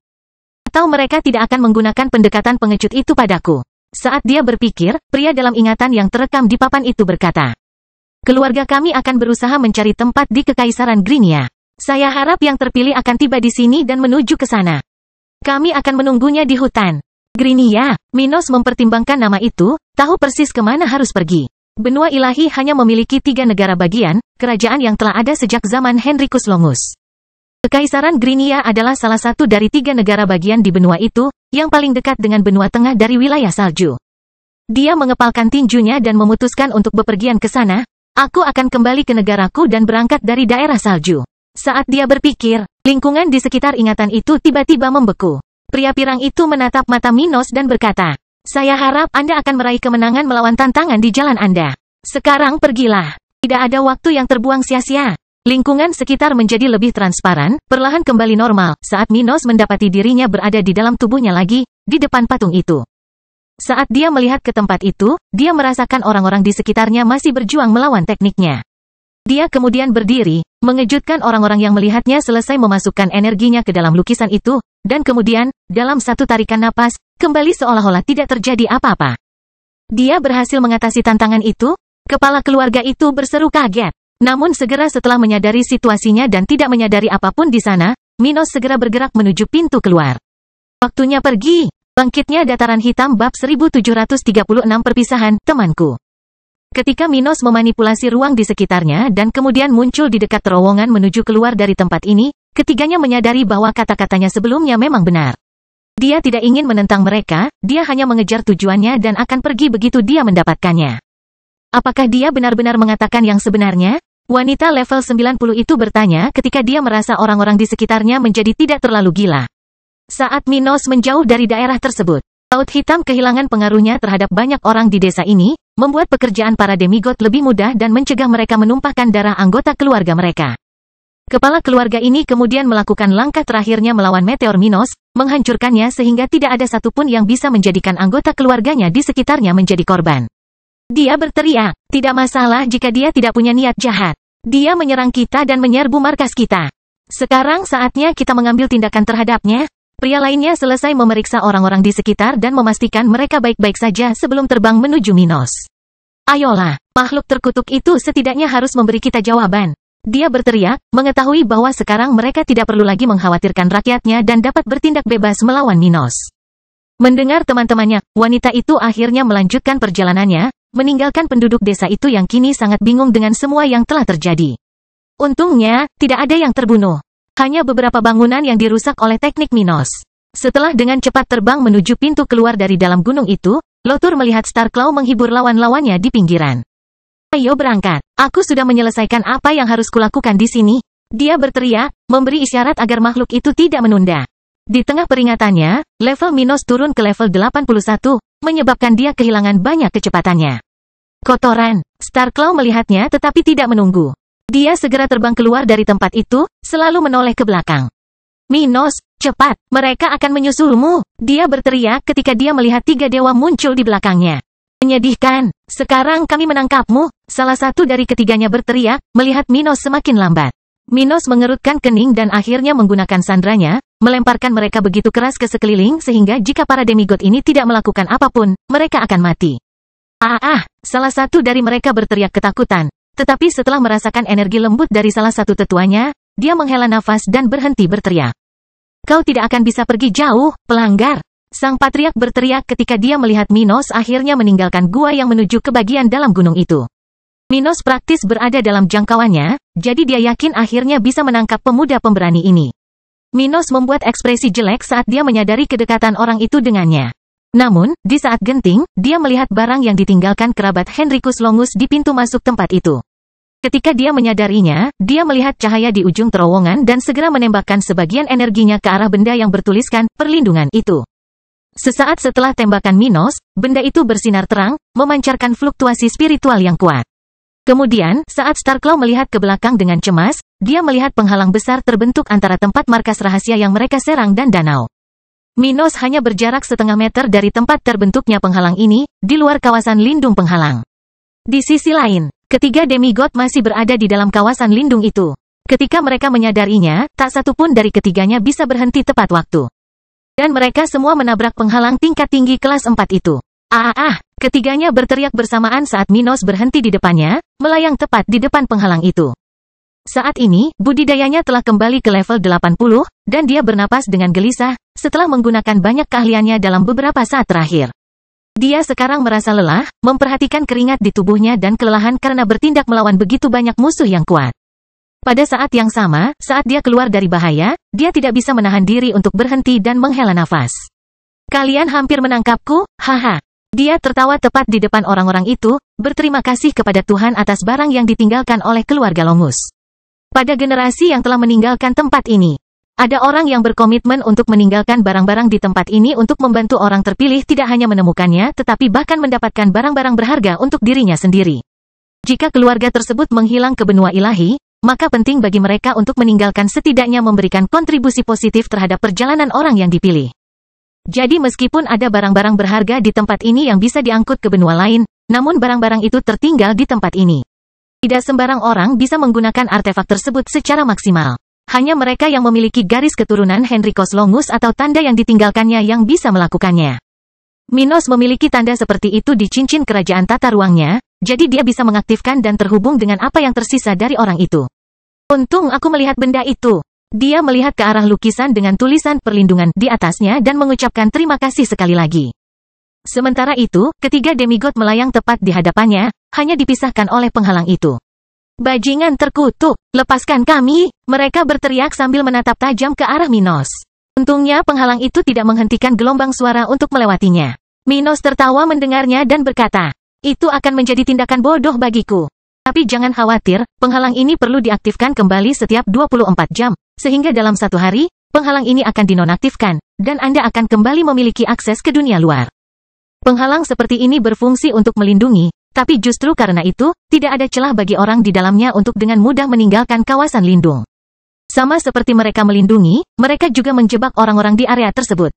Speaker 1: Atau mereka tidak akan menggunakan pendekatan pengecut itu padaku. Saat dia berpikir, pria dalam ingatan yang terekam di papan itu berkata, keluarga kami akan berusaha mencari tempat di Kekaisaran Grinia. Saya harap yang terpilih akan tiba di sini dan menuju ke sana. Kami akan menunggunya di hutan Grinia. Minos mempertimbangkan nama itu, tahu persis kemana harus pergi. Benua ilahi hanya memiliki 3 negara bagian, kerajaan yang telah ada sejak zaman Henricus Longus. Kekaisaran Grinia adalah salah satu dari 3 negara bagian di benua itu, yang paling dekat dengan benua tengah dari wilayah salju. Dia mengepalkan tinjunya dan memutuskan untuk bepergian ke sana. Aku akan kembali ke negaraku dan berangkat dari daerah salju. Saat dia berpikir, lingkungan di sekitar ingatan itu tiba-tiba membeku. Pria pirang itu menatap mata Minos dan berkata, saya harap Anda akan meraih kemenangan melawan tantangan di jalan Anda. Sekarang pergilah. Tidak ada waktu yang terbuang sia-sia. Lingkungan sekitar menjadi lebih transparan, perlahan kembali normal, saat Minos mendapati dirinya berada di dalam tubuhnya lagi, di depan patung itu. Saat dia melihat ke tempat itu, dia merasakan orang-orang di sekitarnya masih berjuang melawan tekniknya. Dia kemudian berdiri, mengejutkan orang-orang yang melihatnya selesai memasukkan energinya ke dalam lukisan itu, dan kemudian, dalam satu tarikan napas, kembali seolah-olah tidak terjadi apa-apa. Dia berhasil mengatasi tantangan itu. Kepala keluarga itu berseru kaget. Namun segera setelah menyadari situasinya dan tidak menyadari apapun di sana, Minos segera bergerak menuju pintu keluar. Waktunya pergi. Bangkitnya Dataran Hitam bab 1736 perpisahan, temanku. Ketika Minos memanipulasi ruang di sekitarnya dan kemudian muncul di dekat terowongan menuju keluar dari tempat ini, ketiganya menyadari bahwa kata-katanya sebelumnya memang benar. Dia tidak ingin menentang mereka, dia hanya mengejar tujuannya dan akan pergi begitu dia mendapatkannya. Apakah dia benar-benar mengatakan yang sebenarnya? Wanita level 90 itu bertanya ketika dia merasa orang-orang di sekitarnya menjadi tidak terlalu gila. Saat Minos menjauh dari daerah tersebut, Laut Hitam kehilangan pengaruhnya terhadap banyak orang di desa ini, membuat pekerjaan para demigod lebih mudah dan mencegah mereka menumpahkan darah anggota keluarga mereka. Kepala keluarga ini kemudian melakukan langkah terakhirnya melawan meteor Minos, menghancurkannya sehingga tidak ada satupun yang bisa menjadikan anggota keluarganya di sekitarnya menjadi korban. Dia berteriak, tidak masalah jika dia tidak punya niat jahat. Dia menyerang kita dan menyerbu markas kita. Sekarang saatnya kita mengambil tindakan terhadapnya. Pria lainnya selesai memeriksa orang-orang di sekitar dan memastikan mereka baik-baik saja sebelum terbang menuju Minos. Ayolah, makhluk terkutuk itu setidaknya harus memberi kita jawaban. Dia berteriak, mengetahui bahwa sekarang mereka tidak perlu lagi mengkhawatirkan rakyatnya dan dapat bertindak bebas melawan Minos. Mendengar teman-temannya, wanita itu akhirnya melanjutkan perjalanannya, meninggalkan penduduk desa itu yang kini sangat bingung dengan semua yang telah terjadi. Untungnya, tidak ada yang terbunuh. Hanya beberapa bangunan yang dirusak oleh teknik Minos. Setelah dengan cepat terbang menuju pintu keluar dari dalam gunung itu, Lotur melihat Starclaw menghibur lawan-lawannya di pinggiran. Ayo berangkat, aku sudah menyelesaikan apa yang harus kulakukan di sini. Dia berteriak, memberi isyarat agar makhluk itu tidak menunda. Di tengah peringatannya, level Minos turun ke level 81, menyebabkan dia kehilangan banyak kecepatannya. Kotoran, Starclaw melihatnya tetapi tidak menunggu. Dia segera terbang keluar dari tempat itu, selalu menoleh ke belakang. Minos, cepat, mereka akan menyusulmu. Dia berteriak ketika dia melihat 3 dewa muncul di belakangnya. Menyedihkan, sekarang kami menangkapmu. Salah satu dari ketiganya berteriak, melihat Minos semakin lambat. Minos mengerutkan kening dan akhirnya menggunakan sandranya, melemparkan mereka begitu keras ke sekeliling sehingga jika para demigod ini tidak melakukan apapun, mereka akan mati. Salah satu dari mereka berteriak ketakutan. Tetapi setelah merasakan energi lembut dari salah satu tetuanya, dia menghela nafas dan berhenti berteriak. Kau tidak akan bisa pergi jauh, pelanggar. Sang patriark berteriak ketika dia melihat Minos akhirnya meninggalkan gua yang menuju ke bagian dalam gunung itu. Minos praktis berada dalam jangkauannya, jadi dia yakin akhirnya bisa menangkap pemuda pemberani ini. Minos membuat ekspresi jelek saat dia menyadari kedekatan orang itu dengannya. Namun, di saat genting, dia melihat barang yang ditinggalkan kerabat Henricus Longus di pintu masuk tempat itu. Ketika dia menyadarinya, dia melihat cahaya di ujung terowongan dan segera menembakkan sebagian energinya ke arah benda yang bertuliskan, perlindungan itu. Sesaat setelah tembakan Minos, benda itu bersinar terang, memancarkan fluktuasi spiritual yang kuat. Kemudian, saat Starclaw melihat ke belakang dengan cemas, dia melihat penghalang besar terbentuk antara tempat markas rahasia yang mereka serang dan danau. Minos hanya berjarak setengah meter dari tempat terbentuknya penghalang ini, di luar kawasan lindung penghalang. Di sisi lain, ketiga demigod masih berada di dalam kawasan lindung itu. Ketika mereka menyadarinya, tak satu pun dari ketiganya bisa berhenti tepat waktu. Dan mereka semua menabrak penghalang tingkat tinggi kelas 4 itu. Ketiganya berteriak bersamaan saat Minos berhenti di depannya, melayang tepat di depan penghalang itu. Saat ini, budidayanya telah kembali ke level 80, dan dia bernapas dengan gelisah, setelah menggunakan banyak keahliannya dalam beberapa saat terakhir. Dia sekarang merasa lelah, memperhatikan keringat di tubuhnya dan kelelahan karena bertindak melawan begitu banyak musuh yang kuat. Pada saat yang sama, saat dia keluar dari bahaya, dia tidak bisa menahan diri untuk berhenti dan menghela nafas. Kalian hampir menangkapku, haha. Dia tertawa tepat di depan orang-orang itu, berterima kasih kepada Tuhan atas barang yang ditinggalkan oleh keluarga Longus. Pada generasi yang telah meninggalkan tempat ini, ada orang yang berkomitmen untuk meninggalkan barang-barang di tempat ini untuk membantu orang terpilih tidak hanya menemukannya tetapi bahkan mendapatkan barang-barang berharga untuk dirinya sendiri. Jika keluarga tersebut menghilang ke benua ilahi, maka penting bagi mereka untuk meninggalkan setidaknya memberikan kontribusi positif terhadap perjalanan orang yang dipilih. Jadi meskipun ada barang-barang berharga di tempat ini yang bisa diangkut ke benua lain, namun barang-barang itu tertinggal di tempat ini. Tidak sembarang orang bisa menggunakan artefak tersebut secara maksimal. Hanya mereka yang memiliki garis keturunan Henricus Longus atau tanda yang ditinggalkannya yang bisa melakukannya. Minos memiliki tanda seperti itu di cincin kerajaan tata ruangnya, jadi dia bisa mengaktifkan dan terhubung dengan apa yang tersisa dari orang itu. Untung aku melihat benda itu. Dia melihat ke arah lukisan dengan tulisan perlindungan di atasnya dan mengucapkan terima kasih sekali lagi. Sementara itu, ketiga demigod melayang tepat di hadapannya, hanya dipisahkan oleh penghalang itu. Bajingan terkutuk, lepaskan kami, mereka berteriak sambil menatap tajam ke arah Minos. Untungnya penghalang itu tidak menghentikan gelombang suara untuk melewatinya. Minos tertawa mendengarnya dan berkata, itu akan menjadi tindakan bodoh bagiku. Tapi jangan khawatir, penghalang ini perlu diaktifkan kembali setiap 24 jam, sehingga dalam satu hari, penghalang ini akan dinonaktifkan, dan Anda akan kembali memiliki akses ke dunia luar. Penghalang seperti ini berfungsi untuk melindungi, tapi justru karena itu, tidak ada celah bagi orang di dalamnya untuk dengan mudah meninggalkan kawasan lindung. Sama seperti mereka melindungi, mereka juga menjebak orang-orang di area tersebut.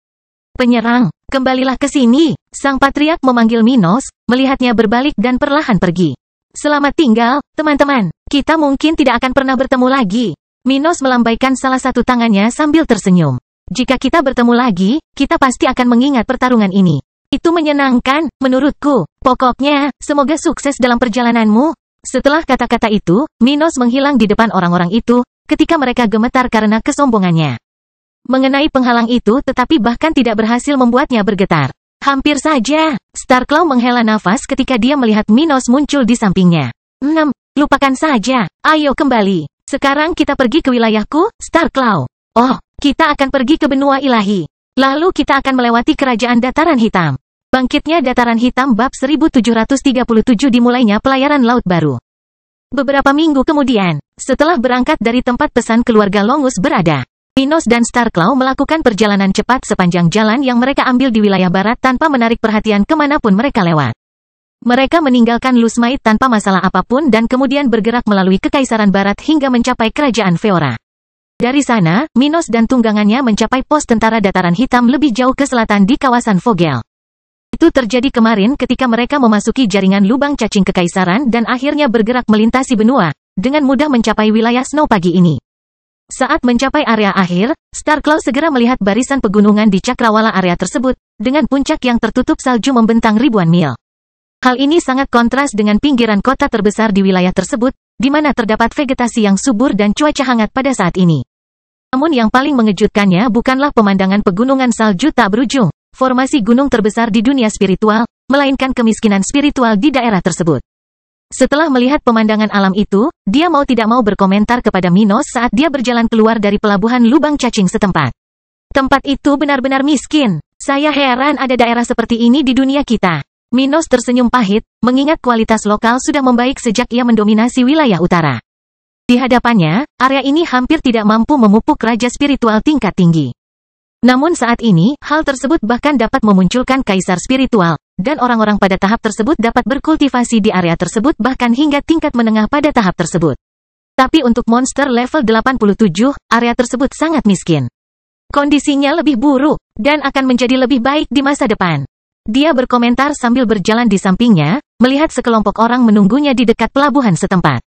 Speaker 1: Penyerang, kembalilah ke sini, sang patriark memanggil Minos, melihatnya berbalik dan perlahan pergi. Selamat tinggal, teman-teman, kita mungkin tidak akan pernah bertemu lagi. Minos melambaikan salah satu tangannya sambil tersenyum. Jika kita bertemu lagi, kita pasti akan mengingat pertarungan ini. Itu menyenangkan, menurutku. Pokoknya, semoga sukses dalam perjalananmu. Setelah kata-kata itu, Minos menghilang di depan orang-orang itu, ketika mereka gemetar karena kesombongannya. Mengenai penghalang itu tetapi bahkan tidak berhasil membuatnya bergetar. Hampir saja, Starclaw menghela nafas ketika dia melihat Minos muncul di sampingnya. Lupakan saja, ayo kembali. Sekarang kita pergi ke wilayahku, Starclaw. Oh, kita akan pergi ke benua ilahi. Lalu kita akan melewati kerajaan dataran hitam. Bangkitnya Dataran Hitam bab 1737 dimulainya pelayaran laut baru. Beberapa minggu kemudian, setelah berangkat dari tempat pesan keluarga Longus berada, Minos dan Starclaw melakukan perjalanan cepat sepanjang jalan yang mereka ambil di wilayah barat tanpa menarik perhatian kemanapun mereka lewat. Mereka meninggalkan Lusmait tanpa masalah apapun dan kemudian bergerak melalui Kekaisaran Barat hingga mencapai Kerajaan Feora. Dari sana, Minos dan tunggangannya mencapai pos tentara Dataran Hitam lebih jauh ke selatan di kawasan Vogel. Itu terjadi kemarin ketika mereka memasuki jaringan lubang cacing kekaisaran dan akhirnya bergerak melintasi benua, dengan mudah mencapai wilayah Snow pagi ini. Saat mencapai area akhir, Starclaw segera melihat barisan pegunungan di cakrawala area tersebut, dengan puncak yang tertutup salju membentang ribuan mil. Hal ini sangat kontras dengan pinggiran kota terbesar di wilayah tersebut, di mana terdapat vegetasi yang subur dan cuaca hangat pada saat ini. Namun yang paling mengejutkannya bukanlah pemandangan pegunungan salju tak berujung, formasi gunung terbesar di dunia spiritual, melainkan kemiskinan spiritual di daerah tersebut. Setelah melihat pemandangan alam itu, dia mau tidak mau berkomentar kepada Minos saat dia berjalan keluar dari pelabuhan lubang cacing setempat. Tempat itu benar-benar miskin. Saya heran ada daerah seperti ini di dunia kita. Minos tersenyum pahit, mengingat kualitas lokal sudah membaik sejak ia mendominasi wilayah utara. Di hadapannya, area ini hampir tidak mampu memupuk raja spiritual tingkat tinggi. Namun saat ini, hal tersebut bahkan dapat memunculkan kaisar spiritual, dan orang-orang pada tahap tersebut dapat berkultivasi di area tersebut bahkan hingga tingkat menengah pada tahap tersebut. Tapi untuk monster level 87, area tersebut sangat miskin. kondisinya lebih buruk, dan akan menjadi lebih baik di masa depan. Dia berkomentar sambil berjalan di sampingnya, melihat sekelompok orang menunggunya di dekat pelabuhan setempat.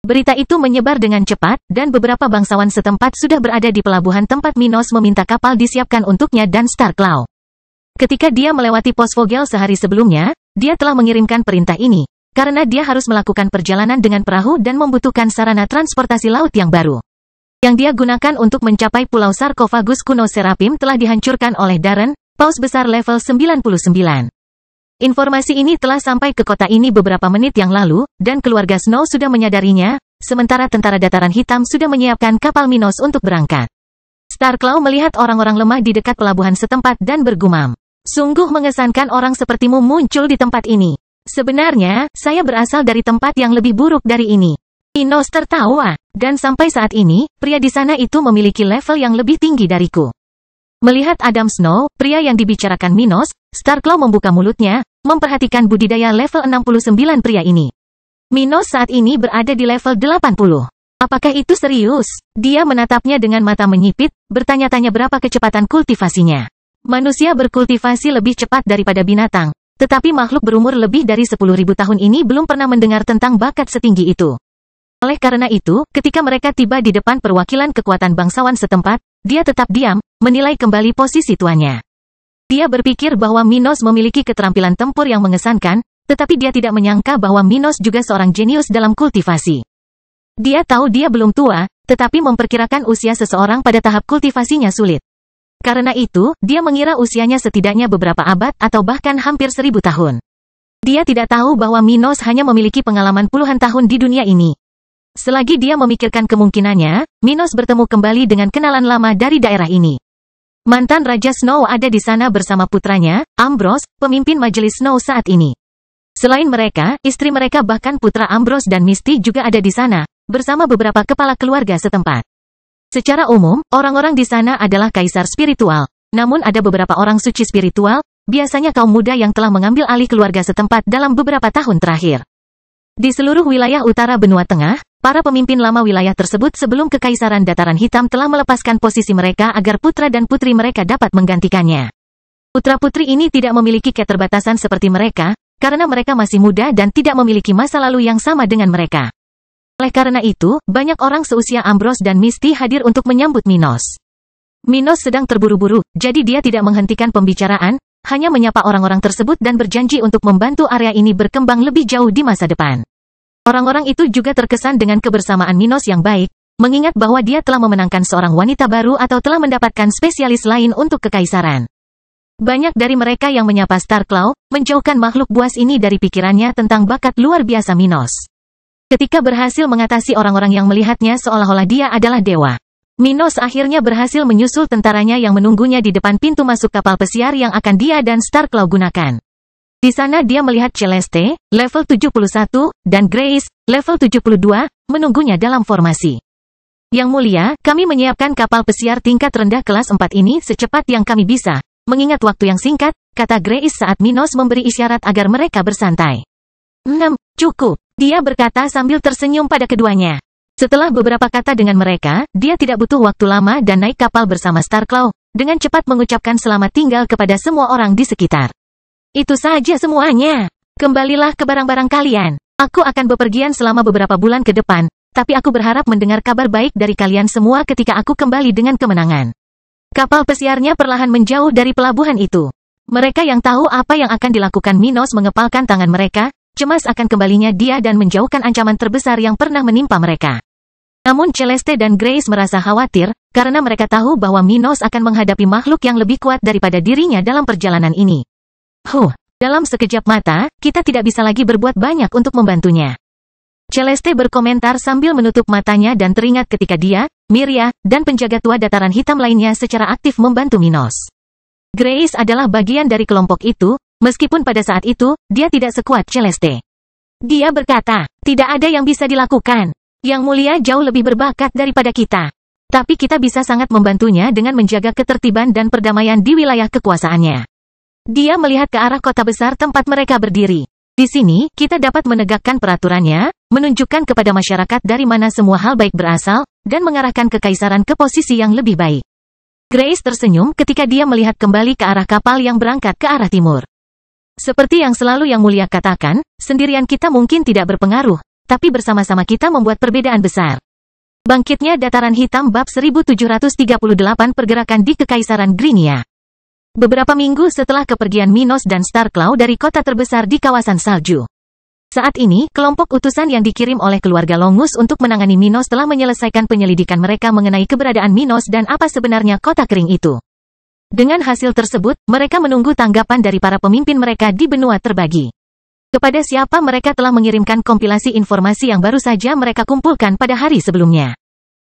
Speaker 1: Berita itu menyebar dengan cepat, dan beberapa bangsawan setempat sudah berada di pelabuhan tempat Minos meminta kapal disiapkan untuknya dan Starclaw. Ketika dia melewati pos Vogel sehari sebelumnya, dia telah mengirimkan perintah ini, karena dia harus melakukan perjalanan dengan perahu dan membutuhkan sarana transportasi laut yang baru. Yang dia gunakan untuk mencapai Pulau Sarkofagus kuno Serapim telah dihancurkan oleh Darren, paus besar level 99. Informasi ini telah sampai ke kota ini beberapa menit yang lalu, dan keluarga Snow sudah menyadarinya, sementara tentara dataran hitam sudah menyiapkan kapal Minos untuk berangkat. Starclaw melihat orang-orang lemah di dekat pelabuhan setempat dan bergumam. Sungguh mengesankan orang sepertimu muncul di tempat ini. Sebenarnya, saya berasal dari tempat yang lebih buruk dari ini. Minos tertawa, dan sampai saat ini, pria di sana itu memiliki level yang lebih tinggi dariku. Melihat Adam Snow, pria yang dibicarakan Minos, Starclaw membuka mulutnya, memperhatikan budidaya level 69 pria ini. Minos saat ini berada di level 80. Apakah itu serius? Dia menatapnya dengan mata menyipit, bertanya-tanya berapa kecepatan kultivasinya. Manusia berkultivasi lebih cepat daripada binatang, tetapi makhluk berumur lebih dari 10.000 tahun ini belum pernah mendengar tentang bakat setinggi itu. Oleh karena itu, ketika mereka tiba di depan perwakilan kekuatan bangsawan setempat, dia tetap diam, menilai kembali posisi tuannya. Dia berpikir bahwa Minos memiliki keterampilan tempur yang mengesankan, tetapi dia tidak menyangka bahwa Minos juga seorang jenius dalam kultivasi. Dia tahu dia belum tua, tetapi memperkirakan usia seseorang pada tahap kultivasinya sulit. Karena itu, dia mengira usianya setidaknya beberapa abad atau bahkan hampir 1000 tahun. Dia tidak tahu bahwa Minos hanya memiliki pengalaman puluhan tahun di dunia ini. Selagi dia memikirkan kemungkinannya, Minos bertemu kembali dengan kenalan lama dari daerah ini. Mantan Raja Snow ada di sana bersama putranya, Ambrose, pemimpin majelis Snow saat ini. Selain mereka, istri mereka bahkan putra Ambrose dan Misty juga ada di sana, bersama beberapa kepala keluarga setempat. Secara umum, orang-orang di sana adalah kaisar spiritual, namun ada beberapa orang suci spiritual, biasanya kaum muda yang telah mengambil alih keluarga setempat dalam beberapa tahun terakhir. Di seluruh wilayah utara benua tengah, para pemimpin lama wilayah tersebut sebelum Kekaisaran Dataran Hitam telah melepaskan posisi mereka agar putra dan putri mereka dapat menggantikannya. Putra-putri ini tidak memiliki keterbatasan seperti mereka, karena mereka masih muda dan tidak memiliki masa lalu yang sama dengan mereka. Oleh karena itu, banyak orang seusia Ambrose dan Misty hadir untuk menyambut Minos. Minos sedang terburu-buru, jadi dia tidak menghentikan pembicaraan, hanya menyapa orang-orang tersebut dan berjanji untuk membantu area ini berkembang lebih jauh di masa depan. Orang-orang itu juga terkesan dengan kebersamaan Minos yang baik, mengingat bahwa dia telah memenangkan seorang wanita baru atau telah mendapatkan spesialis lain untuk kekaisaran. Banyak dari mereka yang menyapa Starclaw, menjauhkan makhluk buas ini dari pikirannya tentang bakat luar biasa Minos. Ketika berhasil mengatasi orang-orang yang melihatnya seolah-olah dia adalah dewa, Minos akhirnya berhasil menyusul tentaranya yang menunggunya di depan pintu masuk kapal pesiar yang akan dia dan Starclaw gunakan. Di sana dia melihat Celeste, level 71, dan Grace, level 72, menunggunya dalam formasi. Yang mulia, kami menyiapkan kapal pesiar tingkat rendah kelas 4 ini secepat yang kami bisa, mengingat waktu yang singkat, kata Grace saat Minos memberi isyarat agar mereka bersantai. Cukup, dia berkata sambil tersenyum pada keduanya. Setelah beberapa kata dengan mereka, dia tidak butuh waktu lama dan naik kapal bersama Starclaw, dengan cepat mengucapkan selamat tinggal kepada semua orang di sekitar. Itu saja semuanya. Kembalilah ke barang-barang kalian. Aku akan bepergian selama beberapa bulan ke depan, tapi aku berharap mendengar kabar baik dari kalian semua ketika aku kembali dengan kemenangan. Kapal pesiarnya perlahan menjauh dari pelabuhan itu. Mereka yang tahu apa yang akan dilakukan Minos mengepalkan tangan mereka, cemas akan kembalinya dia dan menjauhkan ancaman terbesar yang pernah menimpa mereka. Namun Celeste dan Grace merasa khawatir, karena mereka tahu bahwa Minos akan menghadapi makhluk yang lebih kuat daripada dirinya dalam perjalanan ini. Dalam sekejap mata, kita tidak bisa lagi berbuat banyak untuk membantunya. Celeste berkomentar sambil menutup matanya dan teringat ketika dia, Miria, dan penjaga tua dataran hitam lainnya secara aktif membantu Minos. Grace adalah bagian dari kelompok itu, meskipun pada saat itu, dia tidak sekuat Celeste. Dia berkata, tidak ada yang bisa dilakukan. Yang mulia jauh lebih berbakat daripada kita. Tapi kita bisa sangat membantunya dengan menjaga ketertiban dan perdamaian di wilayah kekuasaannya. Dia melihat ke arah kota besar tempat mereka berdiri. Di sini, kita dapat menegakkan peraturannya, menunjukkan kepada masyarakat dari mana semua hal baik berasal, dan mengarahkan kekaisaran ke posisi yang lebih baik. Grace tersenyum ketika dia melihat kembali ke arah kapal yang berangkat ke arah timur. Seperti yang selalu Yang Mulia katakan, sendirian kita mungkin tidak berpengaruh, tapi bersama-sama kita membuat perbedaan besar. Bangkitnya Dataran Hitam bab 1738 pergerakan di Kekaisaran Grinia. Beberapa minggu setelah kepergian Minos dan Starclaw dari kota terbesar di kawasan salju. Saat ini, kelompok utusan yang dikirim oleh keluarga Longus untuk menangani Minos telah menyelesaikan penyelidikan mereka mengenai keberadaan Minos dan apa sebenarnya kota kering itu. Dengan hasil tersebut, mereka menunggu tanggapan dari para pemimpin mereka di benua terbagi. Kepada siapa mereka telah mengirimkan kompilasi informasi yang baru saja mereka kumpulkan pada hari sebelumnya.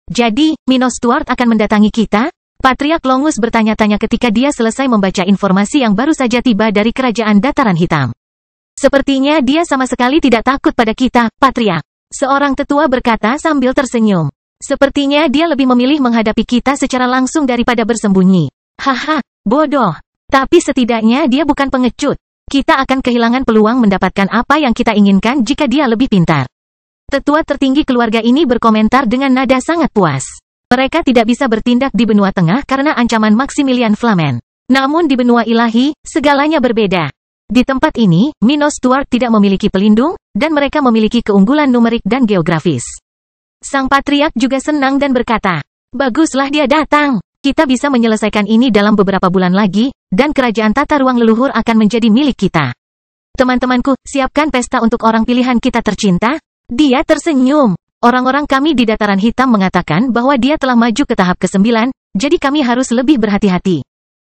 Speaker 1: Jadi, Minos Stuart akan mendatangi kita? Patriark Longus bertanya-tanya ketika dia selesai membaca informasi yang baru saja tiba dari Kerajaan Dataran Hitam. Sepertinya dia sama sekali tidak takut pada kita, Patriark. Seorang tetua berkata sambil tersenyum. Sepertinya dia lebih memilih menghadapi kita secara langsung daripada bersembunyi. Haha, bodoh. Tapi setidaknya dia bukan pengecut. Kita akan kehilangan peluang mendapatkan apa yang kita inginkan jika dia lebih pintar. Tetua tertinggi keluarga ini berkomentar dengan nada sangat puas. Mereka tidak bisa bertindak di benua tengah karena ancaman Maximilian Flamen. Namun di benua ilahi, segalanya berbeda. Di tempat ini, Minos Stuart tidak memiliki pelindung, dan mereka memiliki keunggulan numerik dan geografis. Sang Patriark juga senang dan berkata, baguslah dia datang. Kita bisa menyelesaikan ini dalam beberapa bulan lagi, dan kerajaan tata ruang leluhur akan menjadi milik kita. Teman-temanku, siapkan pesta untuk orang pilihan kita tercinta. Dia tersenyum. Orang-orang kami di Dataran Hitam mengatakan bahwa dia telah maju ke tahap ke-9, jadi kami harus lebih berhati-hati.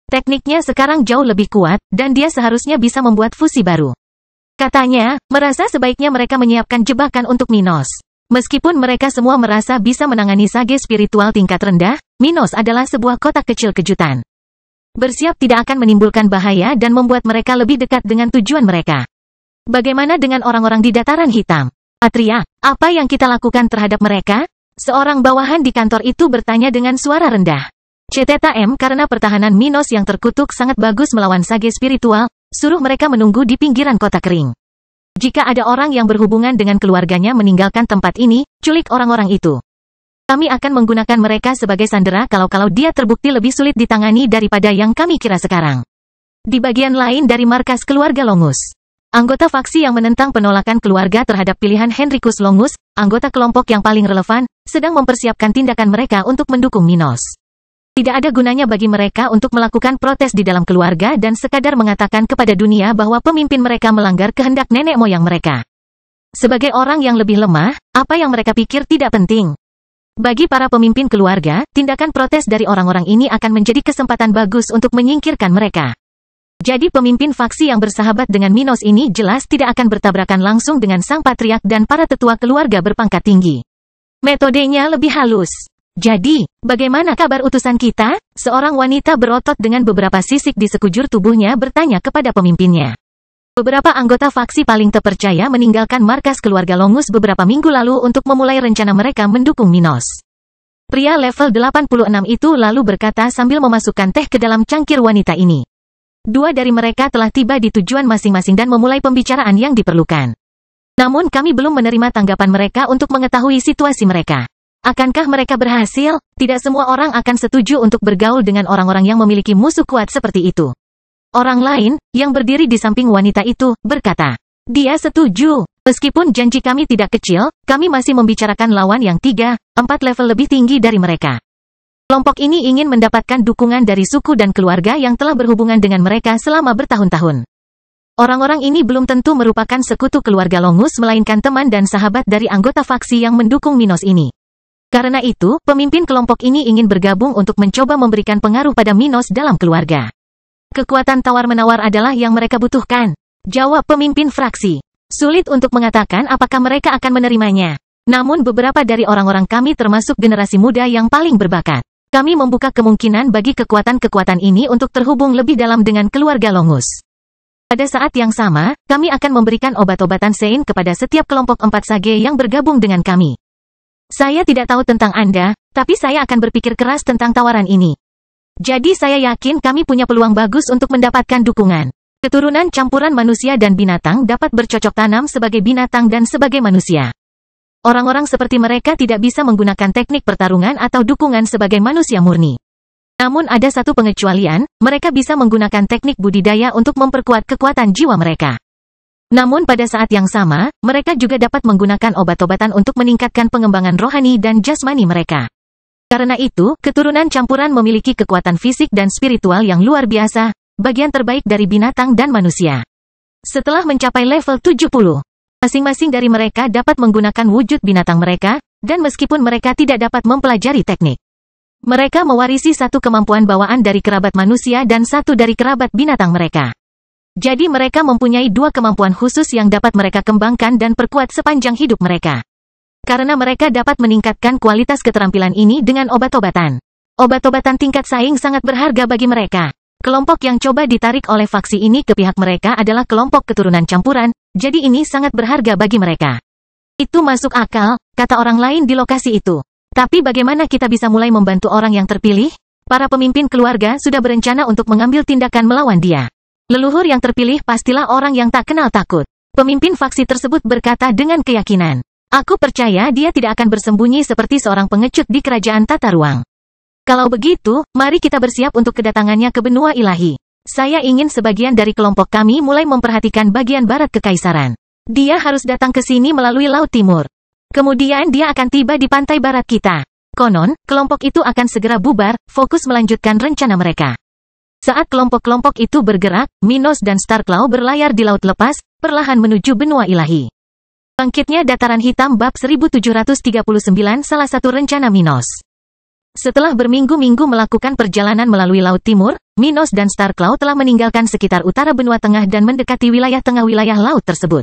Speaker 1: Tekniknya sekarang jauh lebih kuat, dan dia seharusnya bisa membuat fusi baru. Katanya, merasa sebaiknya mereka menyiapkan jebakan untuk Minos. Meskipun mereka semua merasa bisa menangani sage spiritual tingkat rendah, Minos adalah sebuah kotak kecil kejutan. Bersiap tidak akan menimbulkan bahaya dan membuat mereka lebih dekat dengan tujuan mereka. Bagaimana dengan orang-orang di Dataran Hitam? Atria, apa yang kita lakukan terhadap mereka? Seorang bawahan di kantor itu bertanya dengan suara rendah. CTM karena pertahanan Minos yang terkutuk sangat bagus melawan sage spiritual, suruh mereka menunggu di pinggiran kota kering. Jika ada orang yang berhubungan dengan keluarganya meninggalkan tempat ini, culik orang-orang itu. Kami akan menggunakan mereka sebagai sandera kalau dia terbukti lebih sulit ditangani daripada yang kami kira sekarang. Di bagian lain dari markas keluarga Longus, anggota faksi yang menentang penolakan keluarga terhadap pilihan Henricus Longus, anggota kelompok yang paling relevan, sedang mempersiapkan tindakan mereka untuk mendukung Minos. Tidak ada gunanya bagi mereka untuk melakukan protes di dalam keluarga dan sekadar mengatakan kepada dunia bahwa pemimpin mereka melanggar kehendak nenek moyang mereka. Sebagai orang yang lebih lemah, apa yang mereka pikir tidak penting. Bagi para pemimpin keluarga, tindakan protes dari orang-orang ini akan menjadi kesempatan bagus untuk menyingkirkan mereka. Jadi pemimpin faksi yang bersahabat dengan Minos ini jelas tidak akan bertabrakan langsung dengan sang patriark dan para tetua keluarga berpangkat tinggi. Metodenya lebih halus. Jadi, bagaimana kabar utusan kita? Seorang wanita berotot dengan beberapa sisik di sekujur tubuhnya bertanya kepada pemimpinnya. Beberapa anggota faksi paling terpercaya meninggalkan markas keluarga Longus beberapa minggu lalu untuk memulai rencana mereka mendukung Minos. Pria level 86 itu lalu berkata sambil memasukkan teh ke dalam cangkir wanita ini. Dua dari mereka telah tiba di tujuan masing-masing dan memulai pembicaraan yang diperlukan. Namun kami belum menerima tanggapan mereka untuk mengetahui situasi mereka. Akankah mereka berhasil? Tidak semua orang akan setuju untuk bergaul dengan orang-orang yang memiliki musuh kuat seperti itu. Orang lain, yang berdiri di samping wanita itu, berkata, dia setuju. Meskipun janji kami tidak kecil, kami masih membicarakan lawan yang 3-4 level lebih tinggi dari mereka. Kelompok ini ingin mendapatkan dukungan dari suku dan keluarga yang telah berhubungan dengan mereka selama bertahun-tahun. Orang-orang ini belum tentu merupakan sekutu keluarga Longus melainkan teman dan sahabat dari anggota faksi yang mendukung Minos ini. Karena itu, pemimpin kelompok ini ingin bergabung untuk mencoba memberikan pengaruh pada Minos dalam keluarga. Kekuatan tawar-menawar adalah yang mereka butuhkan. Jawab pemimpin fraksi. Sulit untuk mengatakan apakah mereka akan menerimanya. Namun beberapa dari orang-orang kami termasuk generasi muda yang paling berbakat. Kami membuka kemungkinan bagi kekuatan-kekuatan ini untuk terhubung lebih dalam dengan keluarga Longus. Pada saat yang sama, kami akan memberikan obat-obatan Sein kepada setiap kelompok 4 sage yang bergabung dengan kami. Saya tidak tahu tentang Anda, tapi saya akan berpikir keras tentang tawaran ini. Jadi saya yakin kami punya peluang bagus untuk mendapatkan dukungan. Keturunan campuran manusia dan binatang dapat bercocok tanam sebagai binatang dan sebagai manusia. Orang-orang seperti mereka tidak bisa menggunakan teknik pertarungan atau dukungan sebagai manusia murni. Namun ada satu pengecualian, mereka bisa menggunakan teknik budidaya untuk memperkuat kekuatan jiwa mereka. Namun pada saat yang sama, mereka juga dapat menggunakan obat-obatan untuk meningkatkan pengembangan rohani dan jasmani mereka. Karena itu, keturunan campuran memiliki kekuatan fisik dan spiritual yang luar biasa, bagian terbaik dari binatang dan manusia. Setelah mencapai level 70, masing-masing dari mereka dapat menggunakan wujud binatang mereka, dan meskipun mereka tidak dapat mempelajari teknik, mereka mewarisi satu kemampuan bawaan dari kerabat manusia dan satu dari kerabat binatang mereka. Jadi mereka mempunyai dua kemampuan khusus yang dapat mereka kembangkan dan perkuat sepanjang hidup mereka. Karena mereka dapat meningkatkan kualitas keterampilan ini dengan obat-obatan. Obat-obatan tingkat saing sangat berharga bagi mereka. Kelompok yang coba ditarik oleh faksi ini ke pihak mereka adalah kelompok keturunan campuran, jadi ini sangat berharga bagi mereka. Itu masuk akal, kata orang lain di lokasi itu. Tapi bagaimana kita bisa mulai membantu orang yang terpilih? Para pemimpin keluarga sudah berencana untuk mengambil tindakan melawan dia. Leluhur yang terpilih pastilah orang yang tak kenal takut. Pemimpin faksi tersebut berkata dengan keyakinan. Aku percaya dia tidak akan bersembunyi seperti seorang pengecut di kerajaan tata ruang. Kalau begitu, mari kita bersiap untuk kedatangannya ke benua ilahi. Saya ingin sebagian dari kelompok kami mulai memperhatikan bagian barat kekaisaran. Dia harus datang ke sini melalui Laut Timur. Kemudian dia akan tiba di pantai barat kita. Konon, kelompok itu akan segera bubar, fokus melanjutkan rencana mereka. Saat kelompok-kelompok itu bergerak, Minos dan Starclaw berlayar di laut lepas, perlahan menuju benua ilahi. Bangkitnya Dataran Hitam bab 1739 salah satu rencana Minos. Setelah berminggu-minggu melakukan perjalanan melalui Laut Timur, Minos dan Starclaw telah meninggalkan sekitar utara benua tengah dan mendekati wilayah tengah wilayah laut tersebut.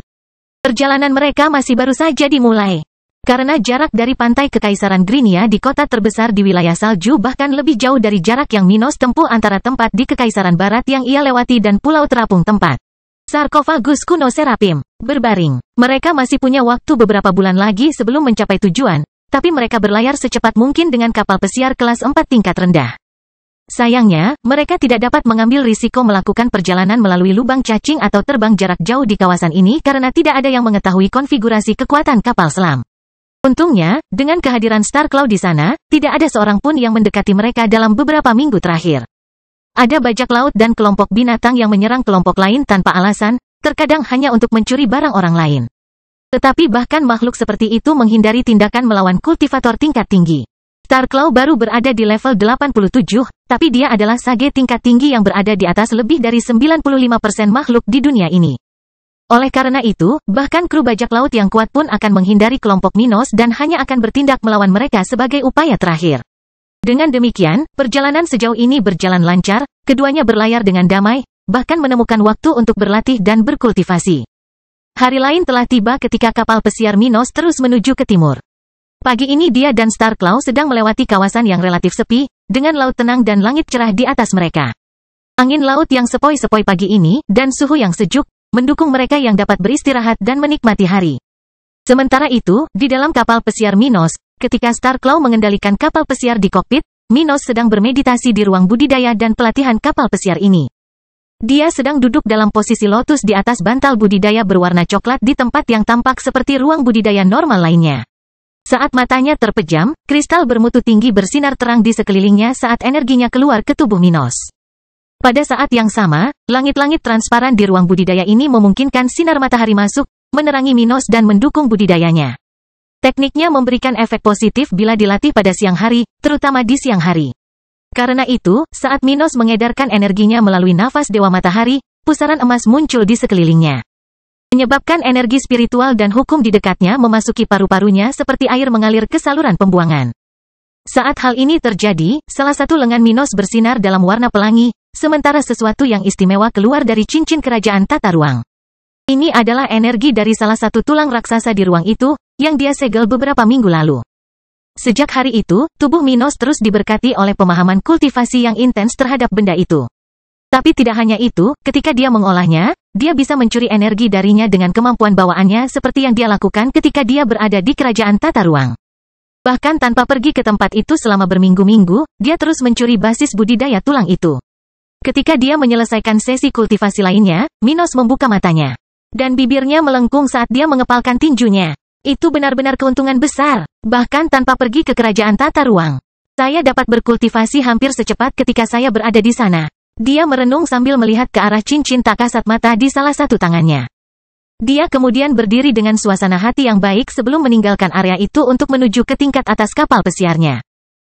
Speaker 1: Perjalanan mereka masih baru saja dimulai. Karena jarak dari pantai Kekaisaran Grinia di kota terbesar di wilayah salju bahkan lebih jauh dari jarak yang Minos tempuh antara tempat di Kekaisaran Barat yang ia lewati dan pulau terapung tempat sarkofagus kuno Serapim berbaring. Mereka masih punya waktu beberapa bulan lagi sebelum mencapai tujuan, tapi mereka berlayar secepat mungkin dengan kapal pesiar kelas 4 tingkat rendah. Sayangnya, mereka tidak dapat mengambil risiko melakukan perjalanan melalui lubang cacing atau terbang jarak jauh di kawasan ini karena tidak ada yang mengetahui konfigurasi kekuatan kapal selam. Untungnya, dengan kehadiran Starclaw di sana, tidak ada seorang pun yang mendekati mereka dalam beberapa minggu terakhir. Ada bajak laut dan kelompok binatang yang menyerang kelompok lain tanpa alasan, terkadang hanya untuk mencuri barang orang lain. Tetapi bahkan makhluk seperti itu menghindari tindakan melawan kultivator tingkat tinggi. Starclaw baru berada di level 87, tapi dia adalah sage tingkat tinggi yang berada di atas lebih dari 95% makhluk di dunia ini. Oleh karena itu, bahkan kru bajak laut yang kuat pun akan menghindari kelompok Minos dan hanya akan bertindak melawan mereka sebagai upaya terakhir. Dengan demikian, perjalanan sejauh ini berjalan lancar, keduanya berlayar dengan damai, bahkan menemukan waktu untuk berlatih dan berkultivasi. Hari lain telah tiba ketika kapal pesiar Minos terus menuju ke timur. Pagi ini dia dan Starclaw sedang melewati kawasan yang relatif sepi, dengan laut tenang dan langit cerah di atas mereka. Angin laut yang sepoi-sepoi pagi ini, dan suhu yang sejuk, mendukung mereka yang dapat beristirahat dan menikmati hari. Sementara itu, di dalam kapal pesiar Minos, ketika Starclaw mengendalikan kapal pesiar di kokpit, Minos sedang bermeditasi di ruang budidaya dan pelatihan kapal pesiar ini. Dia sedang duduk dalam posisi lotus di atas bantal budidaya berwarna coklat di tempat yang tampak seperti ruang budidaya normal lainnya. Saat matanya terpejam, kristal bermutu tinggi bersinar terang di sekelilingnya saat energinya keluar ke tubuh Minos. Pada saat yang sama, langit-langit transparan di ruang budidaya ini memungkinkan sinar matahari masuk, menerangi Minos dan mendukung budidayanya. Tekniknya memberikan efek positif bila dilatih pada siang hari, terutama di siang hari. Karena itu, saat Minos mengedarkan energinya melalui nafas Dewa Matahari, pusaran emas muncul di sekelilingnya. Menyebabkan energi spiritual dan hukum di dekatnya memasuki paru-parunya seperti air mengalir ke saluran pembuangan. Saat hal ini terjadi, salah satu lengan Minos bersinar dalam warna pelangi, sementara sesuatu yang istimewa keluar dari cincin kerajaan tata ruang. Ini adalah energi dari salah satu tulang raksasa di ruang itu, yang dia segel beberapa minggu lalu. Sejak hari itu, tubuh Minos terus diberkati oleh pemahaman kultivasi yang intens terhadap benda itu. Tapi tidak hanya itu, ketika dia mengolahnya, dia bisa mencuri energi darinya dengan kemampuan bawaannya seperti yang dia lakukan ketika dia berada di kerajaan tata ruang. Bahkan tanpa pergi ke tempat itu selama berminggu-minggu, dia terus mencuri basis budidaya tulang itu. Ketika dia menyelesaikan sesi kultivasi lainnya, Minos membuka matanya. Dan bibirnya melengkung saat dia mengepalkan tinjunya. Itu benar-benar keuntungan besar, bahkan tanpa pergi ke kerajaan tata ruang. Saya dapat berkultivasi hampir secepat ketika saya berada di sana. Dia merenung sambil melihat ke arah cincin tak kasat mata di salah satu tangannya. Dia kemudian berdiri dengan suasana hati yang baik sebelum meninggalkan area itu untuk menuju ke tingkat atas kapal pesiarnya.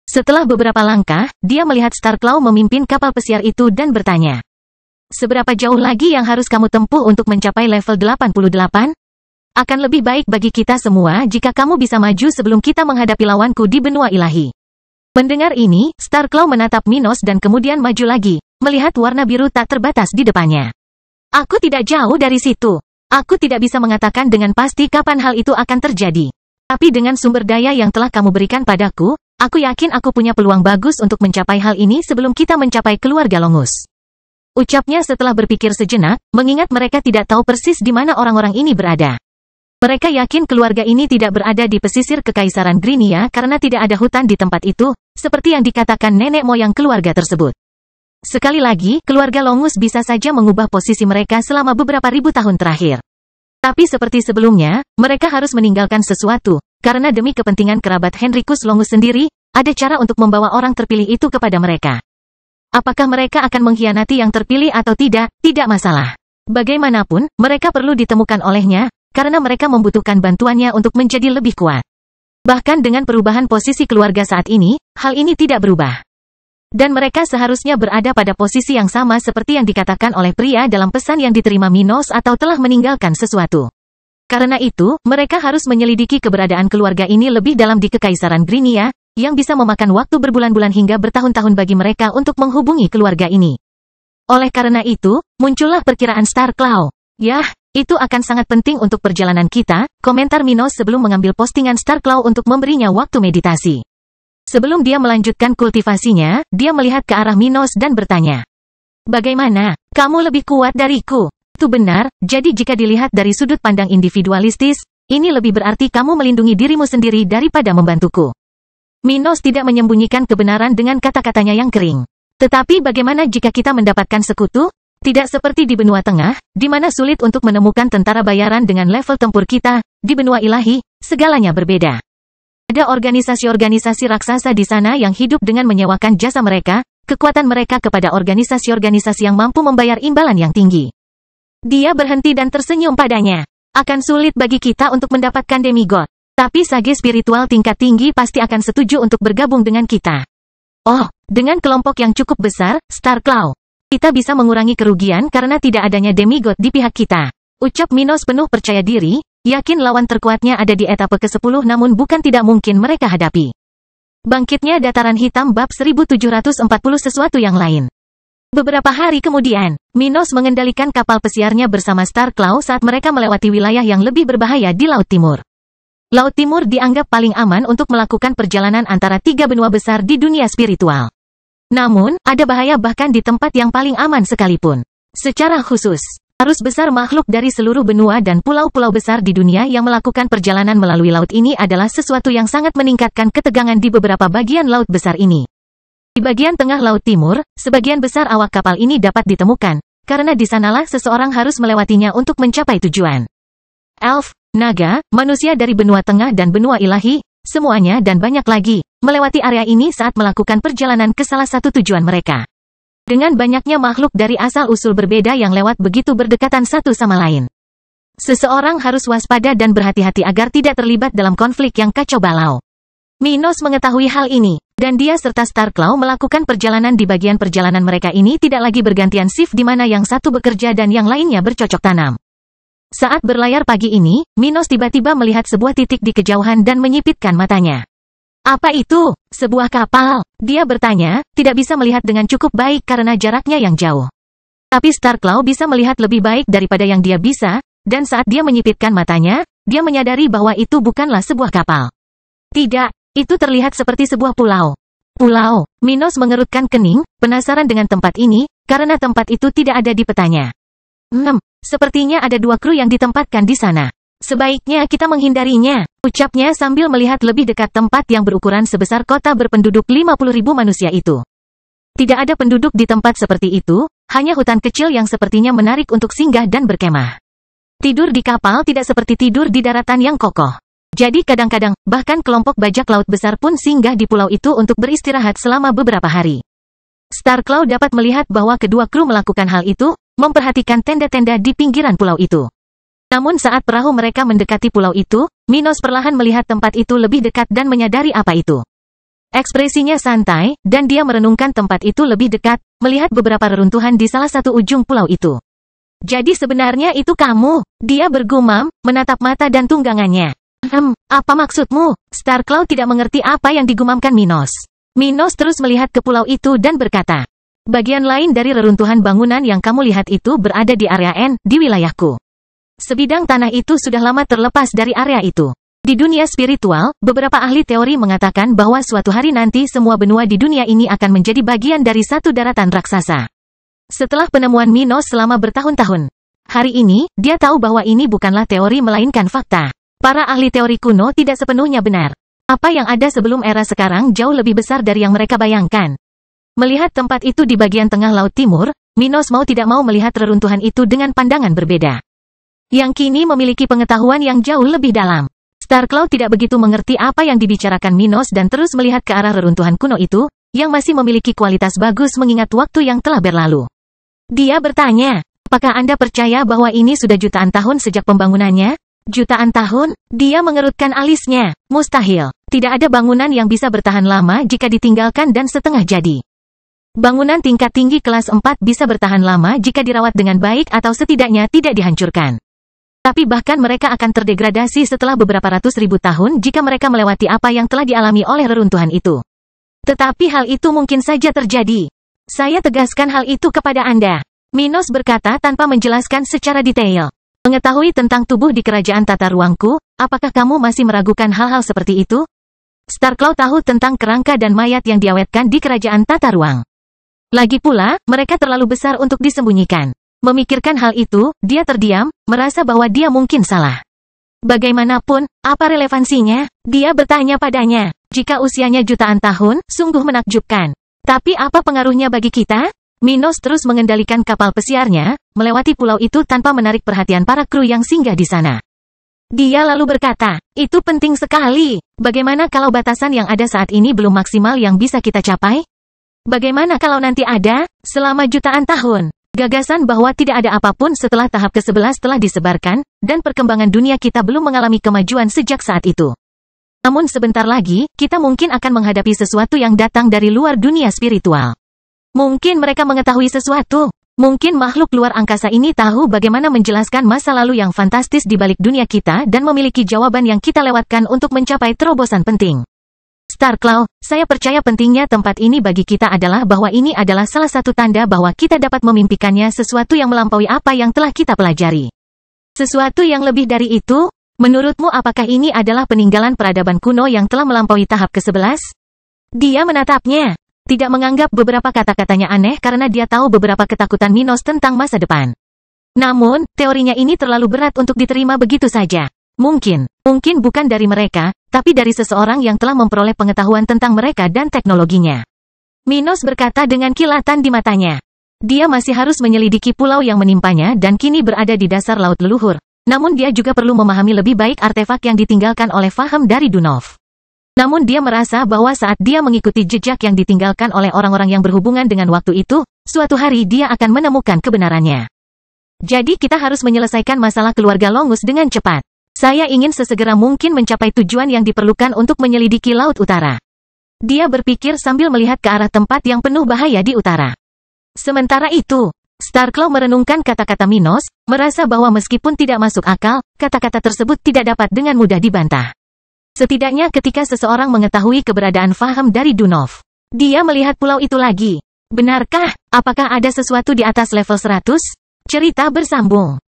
Speaker 1: Setelah beberapa langkah, dia melihat Starclaw memimpin kapal pesiar itu dan bertanya. Seberapa jauh lagi yang harus kamu tempuh untuk mencapai level 88? Akan lebih baik bagi kita semua jika kamu bisa maju sebelum kita menghadapi lawanku di benua ilahi. Mendengar ini, Starclaw menatap Minos dan kemudian maju lagi, melihat warna biru tak terbatas di depannya. Aku tidak jauh dari situ. Aku tidak bisa mengatakan dengan pasti kapan hal itu akan terjadi. Tapi dengan sumber daya yang telah kamu berikan padaku, aku yakin aku punya peluang bagus untuk mencapai hal ini sebelum kita mencapai keluarga Longus. Ucapnya setelah berpikir sejenak, mengingat mereka tidak tahu persis di mana orang-orang ini berada. Mereka yakin keluarga ini tidak berada di pesisir Kekaisaran Grinia karena tidak ada hutan di tempat itu, seperti yang dikatakan nenek moyang keluarga tersebut. Sekali lagi, keluarga Longus bisa saja mengubah posisi mereka selama beberapa ribu tahun terakhir. Tapi seperti sebelumnya, mereka harus meninggalkan sesuatu, karena demi kepentingan kerabat Henricus Longus sendiri, ada cara untuk membawa orang terpilih itu kepada mereka. Apakah mereka akan mengkhianati yang terpilih atau tidak masalah. Bagaimanapun, mereka perlu ditemukan olehnya, karena mereka membutuhkan bantuannya untuk menjadi lebih kuat. Bahkan dengan perubahan posisi keluarga saat ini, hal ini tidak berubah. Dan mereka seharusnya berada pada posisi yang sama seperti yang dikatakan oleh pria dalam pesan yang diterima Minos atau telah meninggalkan sesuatu. Karena itu, mereka harus menyelidiki keberadaan keluarga ini lebih dalam di Kekaisaran Grinia, yang bisa memakan waktu berbulan-bulan hingga bertahun-tahun bagi mereka untuk menghubungi keluarga ini. Oleh karena itu, muncullah perkiraan Starclaw. Yah, itu akan sangat penting untuk perjalanan kita, komentar Minos sebelum mengambil postingan Starclaw untuk memberinya waktu meditasi. Sebelum dia melanjutkan kultivasinya, dia melihat ke arah Minos dan bertanya. Bagaimana? Kamu lebih kuat dariku. Itu benar, jadi jika dilihat dari sudut pandang individualistis, ini lebih berarti kamu melindungi dirimu sendiri daripada membantuku. Minos tidak menyembunyikan kebenaran dengan kata-katanya yang kering. Tetapi bagaimana jika kita mendapatkan sekutu? Tidak seperti di benua tengah, di mana sulit untuk menemukan tentara bayaran dengan level tempur kita, di benua ilahi, segalanya berbeda. Ada organisasi-organisasi raksasa di sana yang hidup dengan menyewakan jasa mereka, kekuatan mereka kepada organisasi-organisasi yang mampu membayar imbalan yang tinggi. Dia berhenti dan tersenyum padanya. Akan sulit bagi kita untuk mendapatkan demigod. Tapi sage spiritual tingkat tinggi pasti akan setuju untuk bergabung dengan kita. Oh, dengan kelompok yang cukup besar, Starclaw. Kita bisa mengurangi kerugian karena tidak adanya demigod di pihak kita. Ucap Minos penuh percaya diri, yakin lawan terkuatnya ada di etape ke-10 namun bukan tidak mungkin mereka hadapi. Bangkitnya Dataran Hitam bab 1740 sesuatu yang lain. Beberapa hari kemudian, Minos mengendalikan kapal pesiarnya bersama Starclaw saat mereka melewati wilayah yang lebih berbahaya di Laut Timur. Laut Timur dianggap paling aman untuk melakukan perjalanan antara tiga benua besar di dunia spiritual. Namun, ada bahaya bahkan di tempat yang paling aman sekalipun. Secara khusus, arus besar makhluk dari seluruh benua dan pulau-pulau besar di dunia yang melakukan perjalanan melalui laut ini adalah sesuatu yang sangat meningkatkan ketegangan di beberapa bagian laut besar ini. Di bagian tengah Laut Timur, sebagian besar awak kapal ini dapat ditemukan, karena di sanalah seseorang harus melewatinya untuk mencapai tujuan. Elf, naga, manusia dari benua tengah dan benua ilahi, semuanya dan banyak lagi, melewati area ini saat melakukan perjalanan ke salah satu tujuan mereka. Dengan banyaknya makhluk dari asal-usul berbeda yang lewat begitu berdekatan satu sama lain. Seseorang harus waspada dan berhati-hati agar tidak terlibat dalam konflik yang kacau balau. Minos mengetahui hal ini, dan dia serta Starclaw melakukan perjalanan di bagian perjalanan mereka ini tidak lagi bergantian shift di mana yang satu bekerja dan yang lainnya bercocok tanam. Saat berlayar pagi ini, Minos tiba-tiba melihat sebuah titik di kejauhan dan menyipitkan matanya. Apa itu? Sebuah kapal? Dia bertanya, tidak bisa melihat dengan cukup baik karena jaraknya yang jauh. Tapi Starclaw bisa melihat lebih baik daripada yang dia bisa, dan saat dia menyipitkan matanya, dia menyadari bahwa itu bukanlah sebuah kapal. Tidak, itu terlihat seperti sebuah pulau. Pulau. Minos mengerutkan kening, penasaran dengan tempat ini, karena tempat itu tidak ada di petanya. Sepertinya ada dua kru yang ditempatkan di sana. Sebaiknya kita menghindarinya, ucapnya sambil melihat lebih dekat tempat yang berukuran sebesar kota berpenduduk 50.000 manusia itu. Tidak ada penduduk di tempat seperti itu, hanya hutan kecil yang sepertinya menarik untuk singgah dan berkemah. Tidur di kapal tidak seperti tidur di daratan yang kokoh. Jadi kadang-kadang, bahkan kelompok bajak laut besar pun singgah di pulau itu untuk beristirahat selama beberapa hari. Starclaw dapat melihat bahwa kedua kru melakukan hal itu, memperhatikan tenda-tenda di pinggiran pulau itu. Namun saat perahu mereka mendekati pulau itu, Minos perlahan melihat tempat itu lebih dekat dan menyadari apa itu. Ekspresinya santai, dan dia merenungkan tempat itu lebih dekat, melihat beberapa reruntuhan di salah satu ujung pulau itu. Jadi sebenarnya itu kamu, dia bergumam, menatap mata dan tunggangannya. Apa maksudmu? Starclaw tidak mengerti apa yang digumamkan Minos. Minos terus melihat ke pulau itu dan berkata, bagian lain dari reruntuhan bangunan yang kamu lihat itu berada di area N, di wilayahku. Sebidang tanah itu sudah lama terlepas dari area itu. Di dunia spiritual, beberapa ahli teori mengatakan bahwa suatu hari nanti semua benua di dunia ini akan menjadi bagian dari satu daratan raksasa. Setelah penemuan Minos selama bertahun-tahun, hari ini, dia tahu bahwa ini bukanlah teori melainkan fakta. Para ahli teori kuno tidak sepenuhnya benar. Apa yang ada sebelum era sekarang jauh lebih besar dari yang mereka bayangkan. Melihat tempat itu di bagian tengah Laut Timur, Minos mau tidak mau melihat reruntuhan itu dengan pandangan berbeda. Yang kini memiliki pengetahuan yang jauh lebih dalam. Starclaw tidak begitu mengerti apa yang dibicarakan Minos dan terus melihat ke arah reruntuhan kuno itu, yang masih memiliki kualitas bagus mengingat waktu yang telah berlalu. Dia bertanya, apakah Anda percaya bahwa ini sudah jutaan tahun sejak pembangunannya? Jutaan tahun? Dia mengerutkan alisnya. Mustahil. Tidak ada bangunan yang bisa bertahan lama jika ditinggalkan dan setengah jadi. Bangunan tingkat tinggi kelas 4 bisa bertahan lama jika dirawat dengan baik atau setidaknya tidak dihancurkan. Tapi bahkan mereka akan terdegradasi setelah beberapa ratus ribu tahun jika mereka melewati apa yang telah dialami oleh reruntuhan itu. Tetapi hal itu mungkin saja terjadi. Saya tegaskan hal itu kepada Anda. Minos berkata tanpa menjelaskan secara detail. Mengetahui tentang tubuh di kerajaan tata ruangku, apakah kamu masih meragukan hal-hal seperti itu? Starclaw tahu tentang kerangka dan mayat yang diawetkan di kerajaan tata ruang. Lagi pula, mereka terlalu besar untuk disembunyikan. Memikirkan hal itu, dia terdiam, merasa bahwa dia mungkin salah. Bagaimanapun, apa relevansinya? Dia bertanya padanya. Jika usianya jutaan tahun, sungguh menakjubkan. Tapi apa pengaruhnya bagi kita? Minos terus mengendalikan kapal pesiarnya, melewati pulau itu tanpa menarik perhatian para kru yang singgah di sana. Dia lalu berkata, itu penting sekali. Bagaimana kalau batasan yang ada saat ini belum maksimal yang bisa kita capai? Bagaimana kalau nanti ada, selama jutaan tahun? Gagasan bahwa tidak ada apapun setelah tahap ke-11 telah disebarkan, dan perkembangan dunia kita belum mengalami kemajuan sejak saat itu. Namun sebentar lagi, kita mungkin akan menghadapi sesuatu yang datang dari luar dunia spiritual. Mungkin mereka mengetahui sesuatu. Mungkin makhluk luar angkasa ini tahu bagaimana menjelaskan masa lalu yang fantastis di balik dunia kita dan memiliki jawaban yang kita lewatkan untuk mencapai terobosan penting. Starclaw, saya percaya pentingnya tempat ini bagi kita adalah bahwa ini adalah salah satu tanda bahwa kita dapat memimpikannya sesuatu yang melampaui apa yang telah kita pelajari. Sesuatu yang lebih dari itu? Menurutmu apakah ini adalah peninggalan peradaban kuno yang telah melampaui tahap ke-11? Dia menatapnya. Tidak menganggap beberapa kata-katanya aneh karena dia tahu beberapa ketakutan Minos tentang masa depan. Namun, teorinya ini terlalu berat untuk diterima begitu saja. Mungkin bukan dari mereka, tapi dari seseorang yang telah memperoleh pengetahuan tentang mereka dan teknologinya. Minos berkata dengan kilatan di matanya. Dia masih harus menyelidiki pulau yang menimpanya dan kini berada di dasar laut leluhur. Namun dia juga perlu memahami lebih baik artefak yang ditinggalkan oleh Faham dari Dunov. Namun dia merasa bahwa saat dia mengikuti jejak yang ditinggalkan oleh orang-orang yang berhubungan dengan waktu itu, suatu hari dia akan menemukan kebenarannya. Jadi kita harus menyelesaikan masalah keluarga Longus dengan cepat. Saya ingin sesegera mungkin mencapai tujuan yang diperlukan untuk menyelidiki Laut Utara. Dia berpikir sambil melihat ke arah tempat yang penuh bahaya di utara. Sementara itu, Starclaw merenungkan kata-kata Minos, merasa bahwa meskipun tidak masuk akal, kata-kata tersebut tidak dapat dengan mudah dibantah. Setidaknya ketika seseorang mengetahui keberadaan Faham dari Dunov. Dia melihat pulau itu lagi. Benarkah? Apakah ada sesuatu di atas level 100? Cerita bersambung.